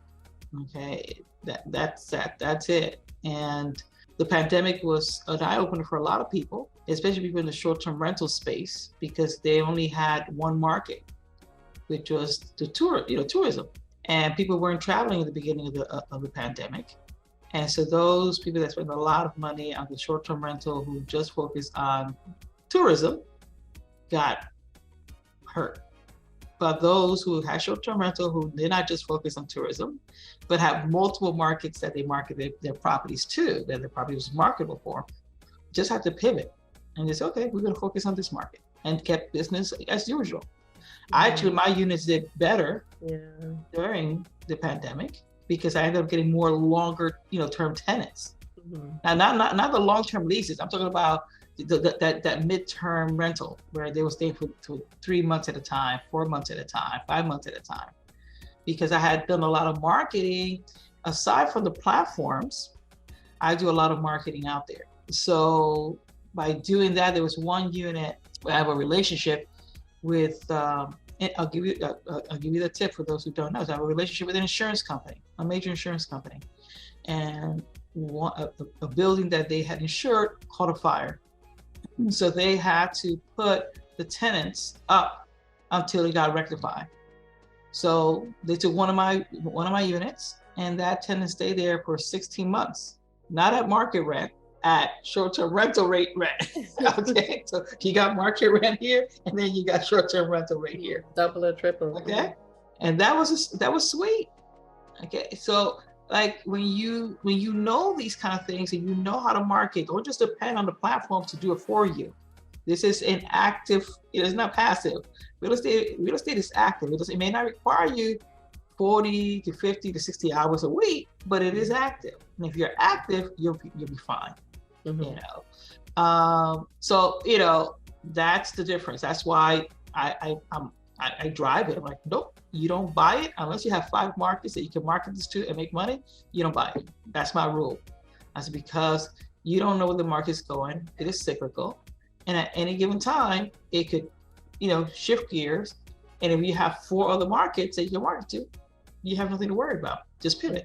Okay. That's it. And the pandemic was an eye opener for a lot of people. especially people in the short-term rental space, because they only had one market, which was the tourism, and people weren't traveling at the beginning of the pandemic. And so those people that spend a lot of money on the short-term rental who just focus on tourism got hurt. But those who had short-term rental who did not just focus on tourism, but have multiple markets that they market their properties to, that the property was marketable for, just had to pivot and just, okay, we're going to focus on this market, and kept business as usual. Actually, my units did better during the pandemic because I ended up getting more longer, term tenants. Now, not the long-term leases. I'm talking about that mid-term rental where they will stay for 3 months at a time, 4 months at a time, 5 months at a time. Because I had done a lot of marketing. Aside from the platforms, I do a lot of marketing out there. So by doing that, there was one unit where I have a relationship with, I'll give you the tip for those who don't know. So I have a relationship with an insurance company, a major insurance company. And a building that they had insured caught a fire. So they had to put the tenants up until it got rectified. So they took one of my units, and that tenant stayed there for 16 months, not at market rent, at short-term rental rate rent. Okay, so you got market rent here, and then you got short-term rental rate here. Double or triple. Okay, and that was sweet. Okay, so like when you know these kind of things and you know how to market, don't just depend on the platform to do it for you. This is an active, it is not passive. Real estate is active. It may not require you 40 to 50 to 60 hours a week, but it is active. And if you're active, you'll be fine. So that's the difference. That's why I drive it. I'm like, nope, you don't buy it unless you have 5 markets that you can market this to and make money. You don't buy it. That's my rule. That's because you don't know where the market's going. It is cyclical. And at any given time, it could, shift gears. And if you have 4 other markets that you can market to, you have nothing to worry about. Just pivot.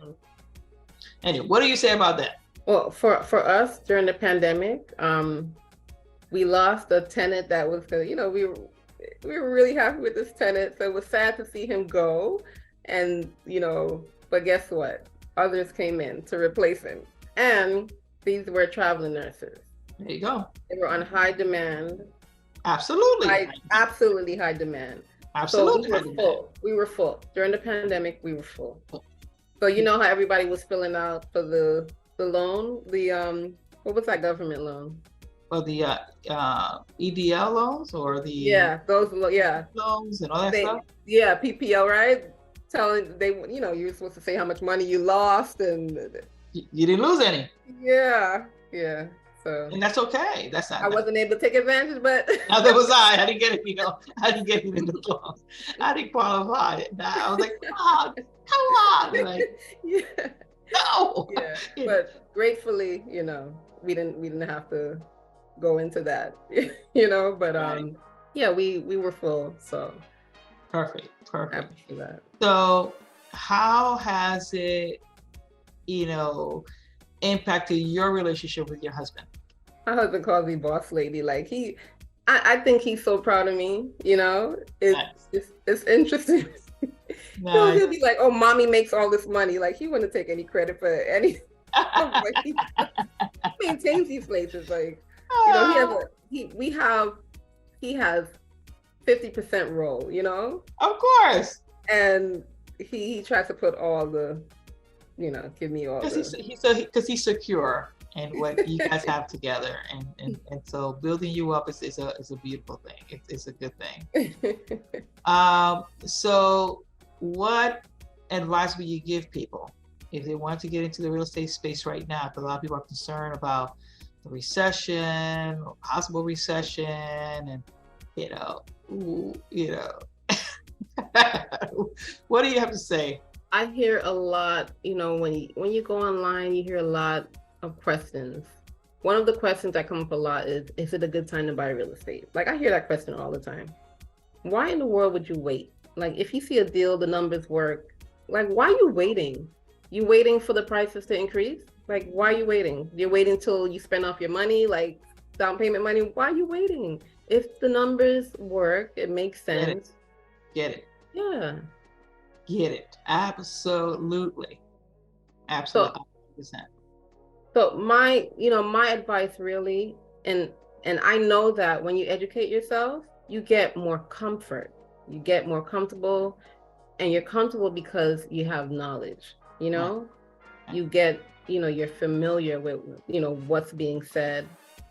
Anyway, what do you say about that? Well, for us during the pandemic, we lost a tenant that was, we were really happy with this tenant. So it was sad to see him go. And, but guess what? Others came in to replace him. And these were traveling nurses. There you go. They were on high demand. Absolutely. Absolutely high demand. Absolutely. So we were full. During the pandemic, we were full. So you know how everybody was filling out for the loan? What was that government loan? Or the EDL loans or the loans and all that stuff? Yeah, PPL, right? Telling you were supposed to say how much money you lost and you didn't lose any. Yeah. So, and that's okay. That's not. I wasn't able to take advantage, but neither was I. I didn't get it. I didn't get it in the loans. I didn't qualify. I was like, come on, like, no. Yeah, but gratefully, we didn't have to go into that, But right. We were full. So perfect. Happy for that. So how has it, impacted your relationship with your husband? My husband calls me boss lady. Like I think he's so proud of me. It's interesting. Nice. He'll be like, "Oh, mommy makes all this money." Like he wouldn't take any credit for any. He maintains these places. Like he has 50% role. Of course. And he tries to put all the. Give me all because he's secure in what you guys have together, and so building you up is a beautiful thing. It's a good thing. So what advice would you give people if they want to get into the real estate space right now? Because a lot of people are concerned about the recession or possible recession, and what do you have to say? I hear a lot, when you go online, you hear a lot of questions. One of the questions that come up a lot is it a good time to buy real estate? Like I hear that question all the time. Why in the world would you wait? Like if you see a deal, the numbers work, like why are you waiting? You waiting for the prices to increase? Like why are you waiting? You're waiting till you spend off your money? Like down payment money, why are you waiting? If the numbers work, it makes sense. Get it. Yeah. Get it. Absolutely. So, Absolutely. 100%. so my advice really, and I know that when you educate yourself, you get more comfort. You get more comfortable, and you're comfortable because you have knowledge, Right. you get, you're familiar with, what's being said.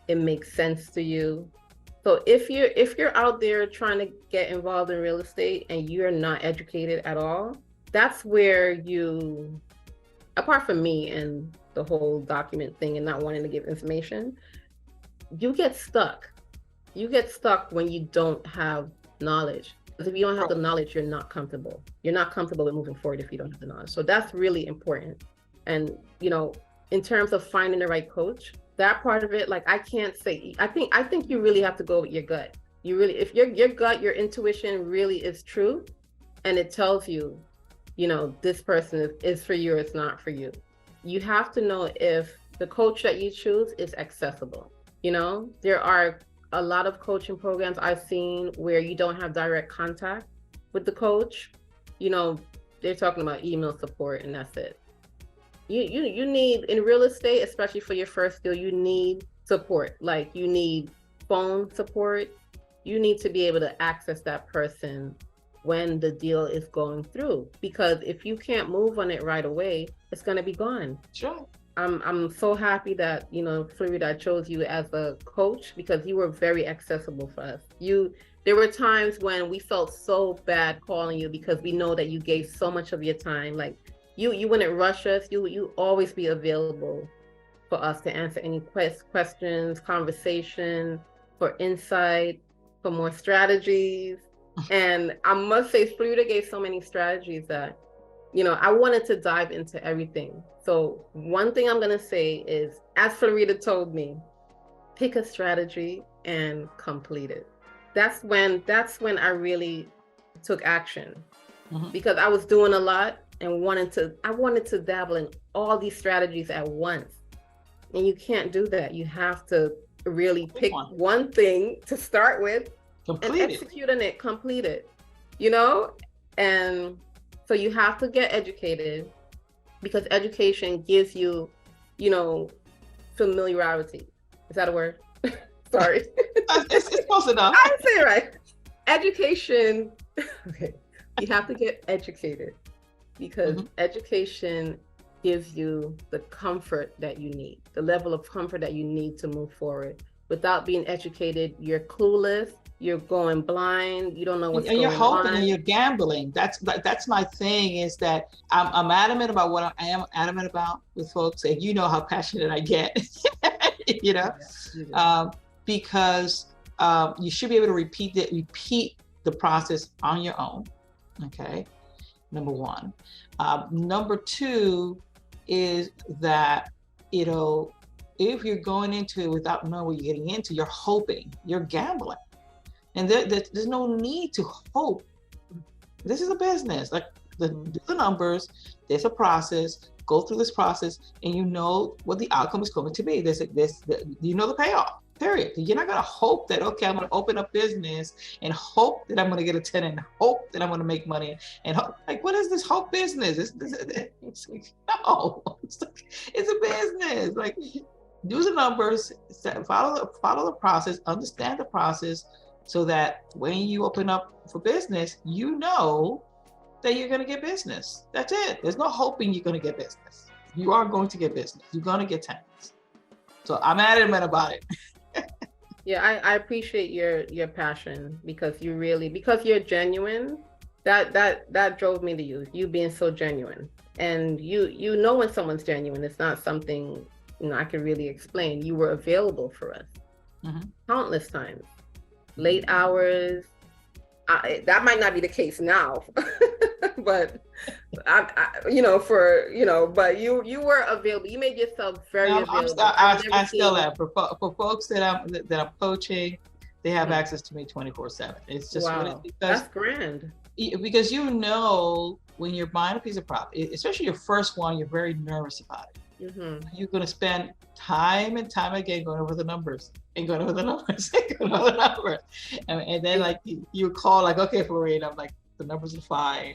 It makes sense to you. So if you're out there trying to get involved in real estate and you're not educated at all, that's where you, apart from me and the whole document thing and not wanting to give information, you get stuck. You get stuck when you don't have knowledge. Because if you don't have the knowledge, you're not comfortable. You're not comfortable with moving forward if you don't have the knowledge. So that's really important. And, in terms of finding the right coach, that part of it, like I can't say, I think you really have to go with your gut. You really, if your gut, your intuition really is true, and it tells you, this person is for you or it's not for you. You have to know if the coach that you choose is accessible. There are a lot of coaching programs I've seen where you don't have direct contact with the coach. They're talking about email support and that's it. You need, in real estate, especially for your first deal, you need support. Like you need phone support. You need to be able to access that person when the deal is going through, because if you can't move on it right away, it's going to be gone. Sure. I'm so happy that, Flerida chose you as a coach, because you were very accessible for us. There were times when we felt so bad calling you because we know that you gave so much of your time. Like you wouldn't rush us. You always be available for us to answer any questions, conversation, for insight, for more strategies. And I must say, Flerida gave so many strategies that, I wanted to dive into everything. So one thing I'm going to say is, as Flerida told me, pick a strategy and complete it. That's when I really took action, because I was doing a lot and I wanted to dabble in all these strategies at once. And you can't do that. You have to really pick one thing to start with and execute on it, complete it, and so you have to get educated, because education gives you, familiarity. Is that a word? Sorry. It's close enough. I say it right. Education. Okay. You have to get educated, because education gives you the comfort that you need, the level of comfort that you need to move forward. Without being educated, you're clueless. You're going blind. You don't know what's going on. And you're hoping and you're gambling. That's my thing, is that I'm adamant about what I am adamant about with folks. And you know how passionate I get, because you should be able to repeat the process on your own. Okay. Number one. Number two is that, if you're going into it without knowing what you're getting into, you're hoping, you're gambling. And there's no need to hope. This is a business. Like do the numbers, there's a process, go through this process, and you know what the outcome is going to be. You know the payoff, period. You're not going to hope that, okay, I'm going to open up business and hope that I'm going to get a tenant and hope that I'm going to make money. And what is this hope business? No, it's a business. Like, do the numbers, follow the process, understand the process, so that when you open up for business, you know that you're going to get business. That's it. There's no hoping you're going to get business. You are going to get business. You're going to get tenants. So I'm adamant about it. Yeah, I appreciate your passion, because you're genuine. That drove me to you being so genuine. And you know when someone's genuine, it's not something I can really explain. You were available for us countless times. Late hours. That might not be the case now, but but you were available. You made yourself very available. I still am. For folks that I'm coaching, they have access to me 24/7. It's just that's grand. Because when you're buying a piece of property, especially your first one, you're very nervous about it. You're going to spend time and time again going over the numbers and going over the numbers and going over the numbers. And then like you call like, okay, Flerida, I'm like, the numbers are fine.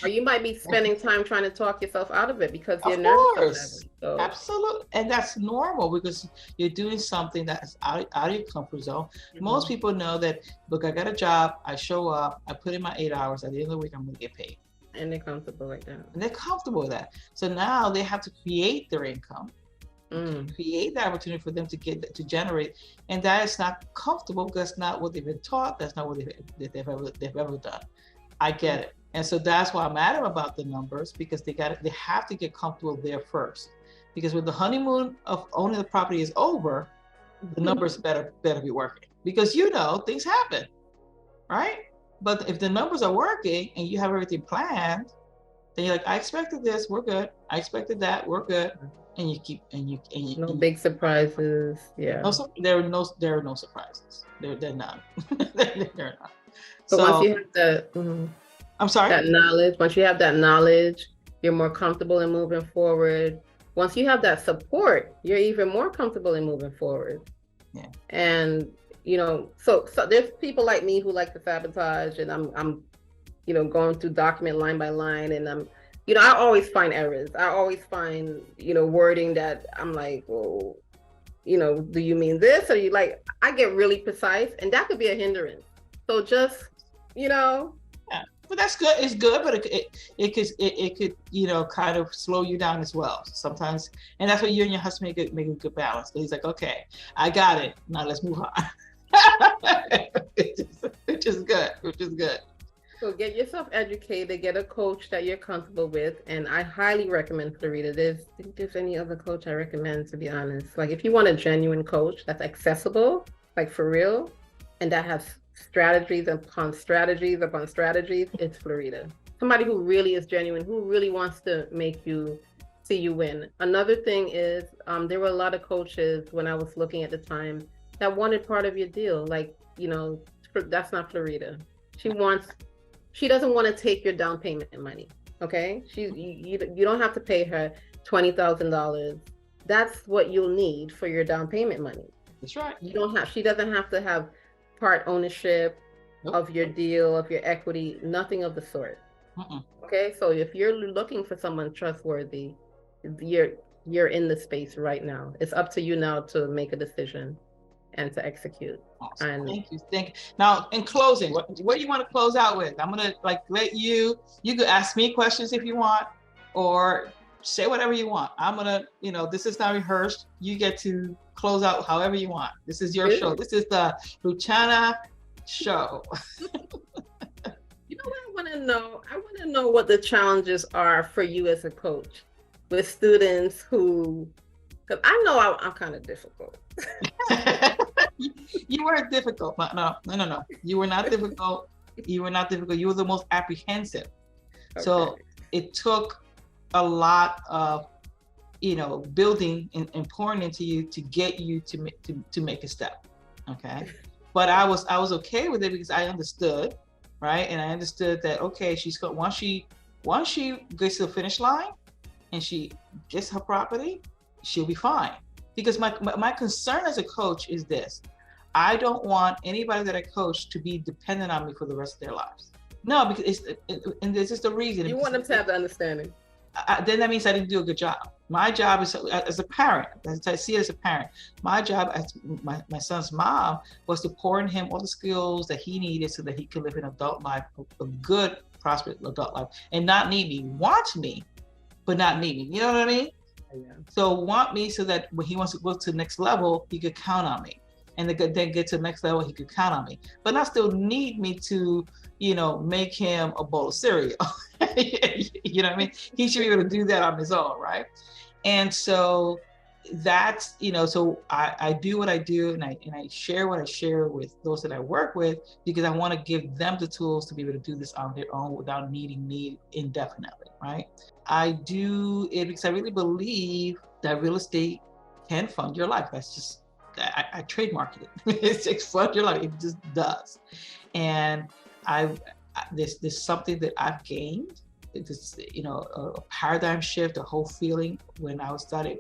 Or you might be spending time trying to talk yourself out of it because you're Of nervous or course. whatever. So, Absolutely. And that's normal because you're doing something that's out of your comfort zone. Most people know that, look, I got a job, I show up, I put in my 8 hours, at the end of the week, I'm going to get paid. and they're comfortable like that. And they're comfortable with that. So now they have to create their income, create the opportunity for them to generate. And that is not comfortable because that's not what they've been taught. That's not what they've ever done. I get it. And so that's why I'm adamant about the numbers, because they have to get comfortable there first. Because when the honeymoon of owning the property is over, the numbers better be working. Because things happen, right? But if the numbers are working and you have everything planned, then you're like, I expected this, we're good. I expected that, we're good. And you keep no big surprises. Yeah. There are no surprises. They're none. They're not. So once you have that, I'm sorry. That knowledge. Once you have that knowledge, you're more comfortable in moving forward. Once you have that support, you're even more comfortable in moving forward. Yeah. And so there's people like me who like to sabotage, and I'm going through document line by line, and I always find errors. I always find wording that I'm like, well, do you mean this? Or you like? I get really precise, and that could be a hindrance. So just Yeah, but that's good. It's good, but it could kind of slow you down as well sometimes. And that's what you and your husband make a good balance. But he's like, okay, I got it. Now let's move on. which is good. So get yourself educated, get a coach that you're comfortable with. And I highly recommend Flerida. If there's any other coach I recommend, to be honest. Like if you want a genuine coach that's accessible, like for real, and that has strategies upon strategies upon strategies, it's Flerida. Somebody who really is genuine, who really wants to make you see you win. Another thing is, there were a lot of coaches when I was looking at the time that wanted part of your deal. Like, that's not Flerida. She doesn't want to take your down payment money. Okay. You don't have to pay her $20,000. That's what you'll need for your down payment money. That's right. She doesn't have to have part ownership of your deal, of your equity, nothing of the sort. Okay. So if you're looking for someone trustworthy, you're in the space right now. It's up to you now to make a decision and to execute. Awesome. And thank you. Now, in closing, what do you want to close out with? I'm gonna let you could ask me questions if you want, or say whatever you want. I'm gonna, this is not rehearsed. You get to close out however you want. This is your show. This is the Chana show. What I want to know? I want to know what the challenges are for you as a coach with students who, because I know I'm kind of difficult. You weren't difficult. No. You were not difficult. You were not difficult. You were the most apprehensive. Okay. So it took a lot of, building and pouring into you to get you to make a step. Okay. But I was okay with it because I understood, right? And I understood that, okay, once she gets to the finish line and she gets her property, she'll be fine. Because my concern as a coach is this: I don't want anybody that I coach to be dependent on me for the rest of their lives. No, because and this is the reason. You want them to have the understanding. Then that means I didn't do a good job. My job is, as a parent, as I see it as a parent, my job as my son's mom was to pour in him all the skills that he needed so that he could live an adult life, a good, prosperous adult life, and not need me. Want me, but not need me. You know what I mean? Yeah. So want me so that when he wants to go to the next level, he could count on me. And then get to the next level, he could count on me. But not still need me to, make him a bowl of cereal. You know what I mean? He should be able to do that on his own, right? And so that's, so I do what I do, and I share what I share with those that I work with, because I want to give them the tools to be able to do this on their own without needing me indefinitely, right? I do it because I really believe that real estate can fund your life. That's just, I trademarked it. It's just fund your life. It just does. And there's something that I've gained this, a paradigm shift, a whole feeling when I started,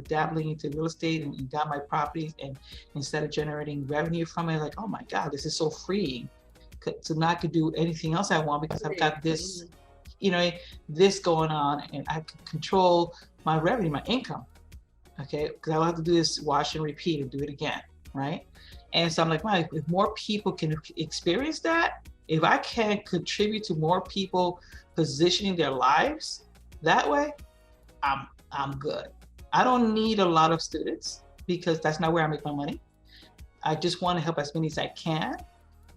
dabbling into real estate and got my properties, and instead of generating revenue from it, like, oh my God, this is so freeing. So now I could do anything else I want because I've got this, this going on, and I can control my revenue, my income. Okay, because I don't have to do this wash and repeat and do it again, right? And so I'm like, wow, if more people can experience that, if I can contribute to more people positioning their lives that way, I'm good. I don't need a lot of students because that's not where I make my money. I just want to help as many as I can.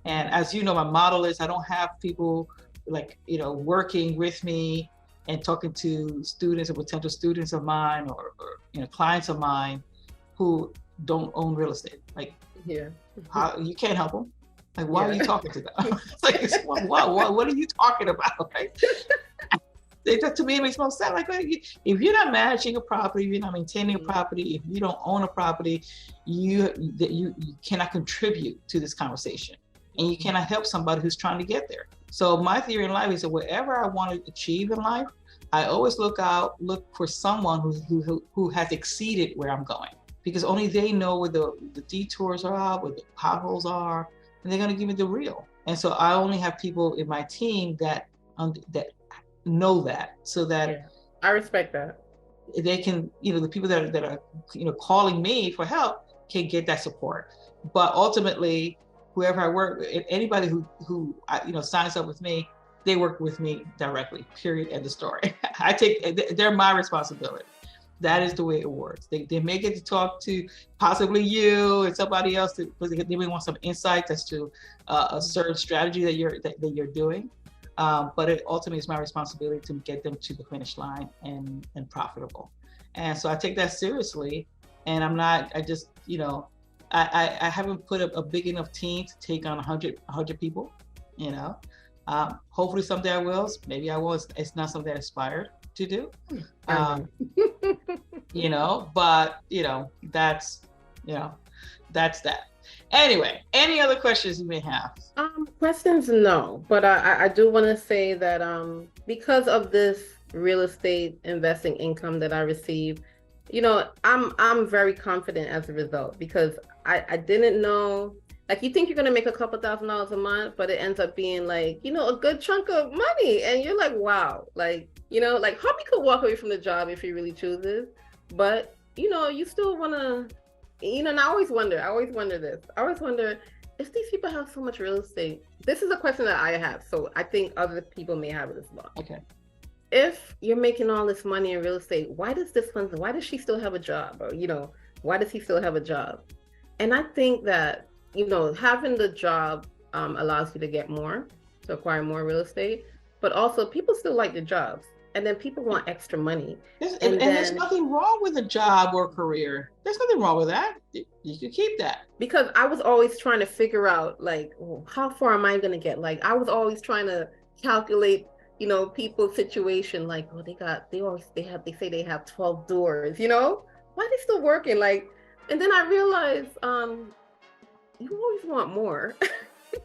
And as you know, my model is I don't have people like, working with me and talking to students or potential students of mine or clients of mine who don't own real estate. Like, yeah, you can't help them. Like, why are you talking to them? It's like, what are you talking about? Right? That to me, it makes no sense. Like, if you're not managing a property, if you're not maintaining a property, if you don't own a property, you cannot contribute to this conversation, and you cannot help somebody who's trying to get there. So my theory in life is that whatever I want to achieve in life, I always look for someone who has exceeded where I'm going, because only they know where the detours are, where the potholes are, and they're going to give me the real. And so I only have people in my team that know that, so that I respect that. They can, the people that are calling me for help can get that support. But ultimately, whoever I work with, anybody who signs up with me, they work with me directly, period, end of story. They're my responsibility. That is the way it works. They may get to talk to possibly you and somebody else because they may want some insights as to a certain strategy that you're doing. But it ultimately is my responsibility to get them to the finish line and profitable. And so I take that seriously. And I haven't put a big enough team to take on 100 people, hopefully someday I will, maybe I will. It's not something I aspired to do. But that's that. Anyway, any other questions you may have? Questions, no, but I do want to say that because of this real estate investing income that I receive, I'm very confident as a result, because I didn't know, like, you think you're gonna make a couple $1,000s a month, but it ends up being like, a good chunk of money, and you're like, wow, like, like hubby could walk away from the job if he really chooses, but you still want to, and I always wonder this. I always wonder if these people have so much real estate. This is a question that I have, so I think other people may have it as well. Okay. If you're making all this money in real estate, why does she still have a job? Or, why does he still have a job? And I think that, having the job allows you to get more, to acquire more real estate, but also people still like the jobs. And then people want extra money. There's nothing wrong with a job or career. There's nothing wrong with that. You can keep that. Because I was always trying to figure out, like, how far am I going to get? Like, I was always trying to calculate, people's situation. Like, oh, they say they have 12 doors, why are they still working? Like, and then I realized, you always want more.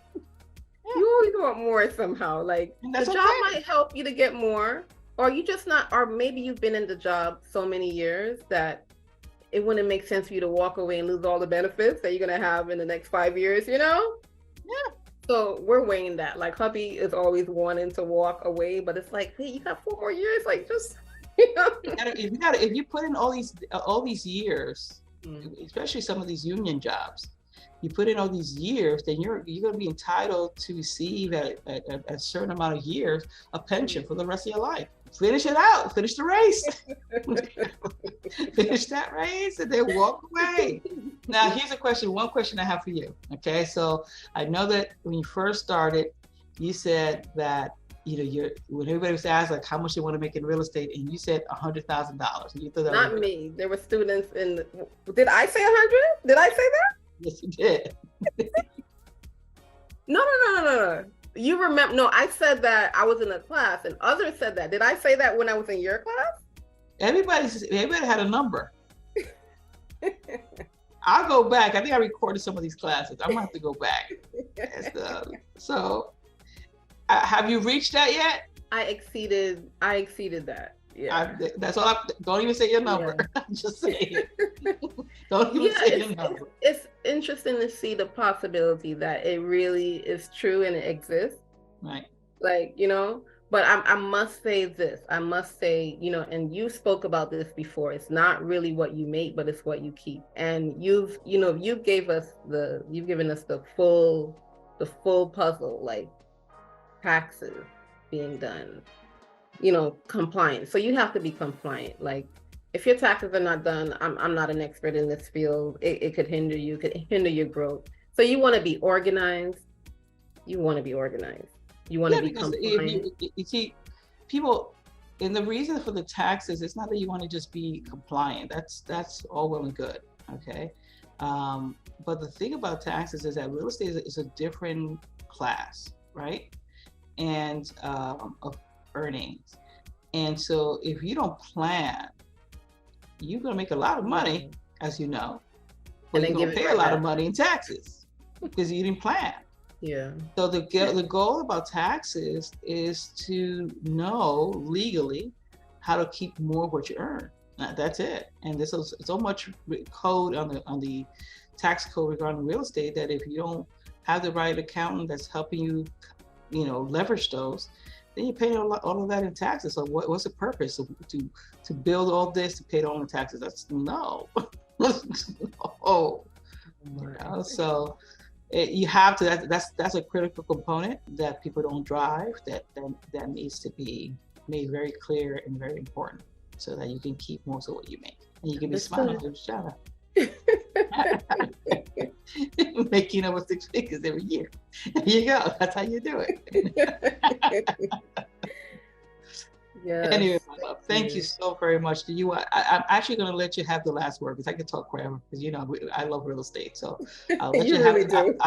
You always want more somehow. Like, the job might help you to get more. Or you just not, or maybe you've been in the job so many years that it wouldn't make sense for you to walk away and lose all the benefits that you're going to have in the next 5 years, Yeah. So we're weighing that. Like, hubby is always wanting to walk away, but it's like, hey, you got 4 more years. Like, just, If you put in all these years, especially some of these union jobs, you put in all these years, then you're going to be entitled to receive at a certain amount of years a pension for the rest of your life. Finish it out. Finish the race. Finish that race and then walk away. Now, here's one question I have for you. Okay, so I know that when you first started, you said that when everybody was asked like how much they want to make in real estate, and you said $100,000. You thought that not me. There were students in. Did I say 100? Did I say that? Yes, you did. No. You remember? No, I said that I was in a class, and others said that. Did I say that when I was in your class? Everybody had a number. I'll go back. I think I recorded some of these classes. I'm gonna have to go back. So, have you reached that yet? I exceeded that. Yeah. That's all. Don't even say your number. Yeah. Just say it. Don't even Yeah, say your number. it's interesting to see the possibility that it really is true and it exists. Right. Like, you know, but I must say this. I must say, you know, and you spoke about this before. It's not really what you make, but it's what you keep. And you've given us the full puzzle, like taxes being done, you know, compliant. So you have to be compliant. Like if your taxes are not done, I'm not an expert in this field. It could hinder you, could hinder your growth. So you want to be organized. You want to be organized. You want to be Because compliant. you see, people, and the reason for the taxes, it's not that you want to just be compliant. That's all well and good. Okay. But the thing about taxes is that real estate is a different class, right? And of earnings. And so if you don't plan, you're going to make a lot of money, as you know, but you're going to pay a lot of money in taxes because you didn't plan. Yeah. So the goal about taxes is to know legally how to keep more of what you earn. That's it. And there's so much code on the tax code regarding real estate that if you don't have the right accountant that's helping you, you know, leverage those, then you're paying all of that in taxes. So what's the purpose to build all this to pay it all in taxes? That's no. No. You know, so you have to. That's a critical component that people don't drive. That needs to be made very clear and very important, so that you can keep most of what you make, and you can be smiling with Chana. Making over 6 figures every year. There you go. That's how you do it. Yeah. Anyway, my love, thank you so very much. I'm actually going to let you have the last word because I could talk forever because you know I love real estate. So I'll let you really do.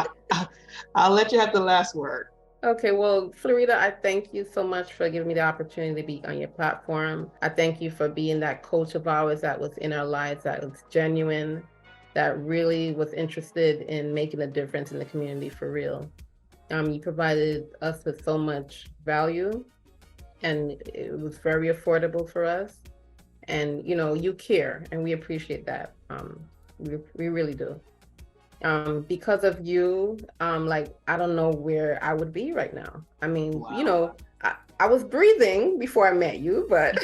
I'll let you have the last word. Okay, well, Flerida, I thank you so much for giving me the opportunity to be on your platform. I thank you for being that coach of ours that was in our lives, that was genuine, that really was interested in making a difference in the community for real. You provided us with so much value, and it was very affordable for us. And you know, you care, and we appreciate that. We really do. Because of you, like I don't know where I would be right now. I mean, wow. You know, I was breathing before I met you, but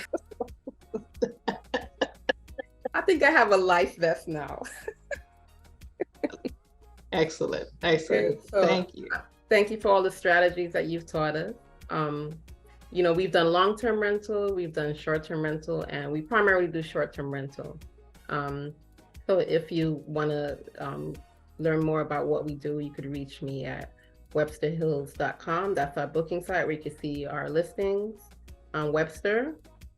I think I have a life vest now. Excellent. So, thank you. Thank you for all the strategies that you've taught us. You know, we've done long-term rental, we've done short-term rental, and we primarily do short-term rental. So if you want to learn more about what we do, you could reach me at websterhills.com. That's our booking site where you can see our listings. Webster,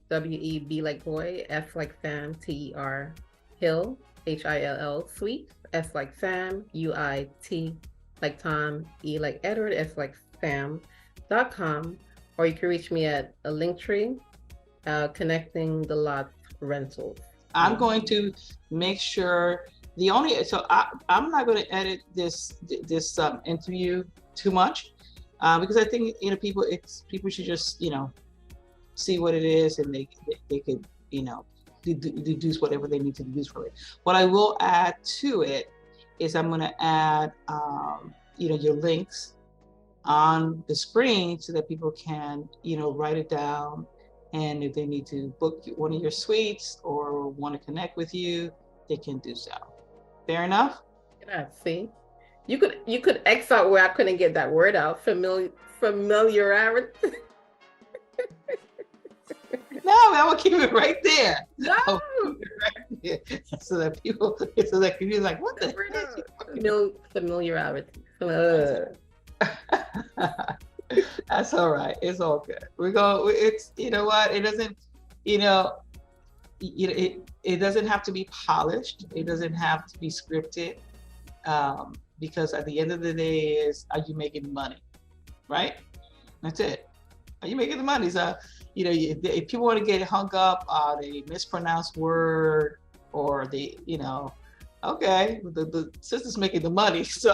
W-E-B like boy, S like Sam, T-E-R, Hill, H-I-L-L, Suite, S like Sam, U-I-T like Tom, E like Edward, S like Sam.com. Or you can reach me at a link tree, connecting the lot rentals. I'm going to make sure I'm not going to edit this interview too much because I think, you know, people should just, you know, see what it is and they could, you know, deduce whatever they need to deduce from it. What I will add to it is I'm going to add, you know, your links on the screen so that people can, you know, write it down. And if they need to book one of your suites or want to connect with you, they can do so. Fair enough? Yeah, see, you could X out where I couldn't get that word out. Familiarity. No, I will keep it right there. No. Right there. So that people can be like, what the heck? Familiarity. That's all right. It's all good. It's, you know what? It doesn't, you know, it doesn't have to be polished. It doesn't have to be scripted. Because at the end of the day are you making money? Right? That's it. Are you making the money? So, you know, if people want to get hung up on a mispronounced word or the, you know, Okay, the sister's making the money, so,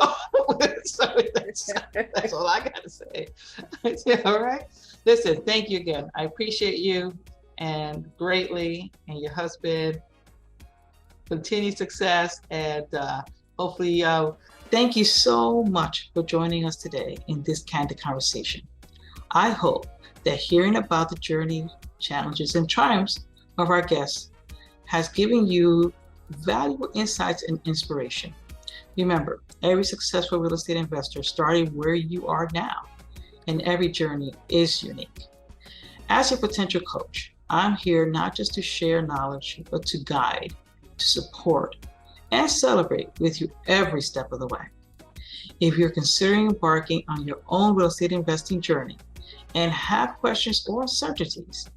so that's all I got to say. All right. Listen, thank you again. I appreciate you and greatly, and your husband. Continued success, and hopefully, thank you so much for joining us today in this candid conversation. I hope that hearing about the journey, challenges, and triumphs of our guests has given you valuable insights and inspiration. Remember, every successful real estate investor started where you are now, and every journey is unique. As your potential coach, I'm here not just to share knowledge, but to guide, to support, and celebrate with you every step of the way. If you're considering embarking on your own real estate investing journey and have questions or uncertainties,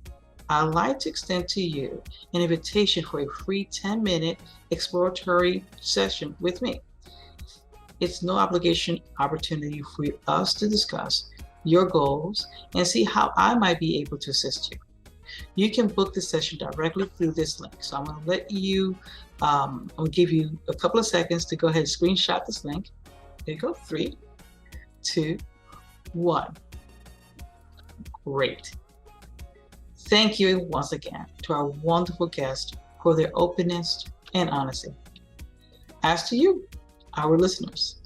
I'd like to extend to you an invitation for a free 10-minute exploratory session with me. It's no obligation opportunity for us to discuss your goals and see how I might be able to assist you. You can book the session directly through this link. So I'm going to let you, I'll give you a couple of seconds to go ahead and screenshot this link. There you go. 3, 2, 1. Great. Thank you once again to our wonderful guests for their openness and honesty. As to you, our listeners,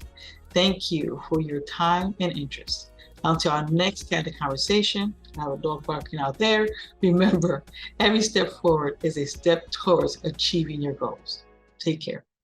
thank you for your time and interest. Until our next candid conversation, I have a dog barking out there. Remember, every step forward is a step towards achieving your goals. Take care.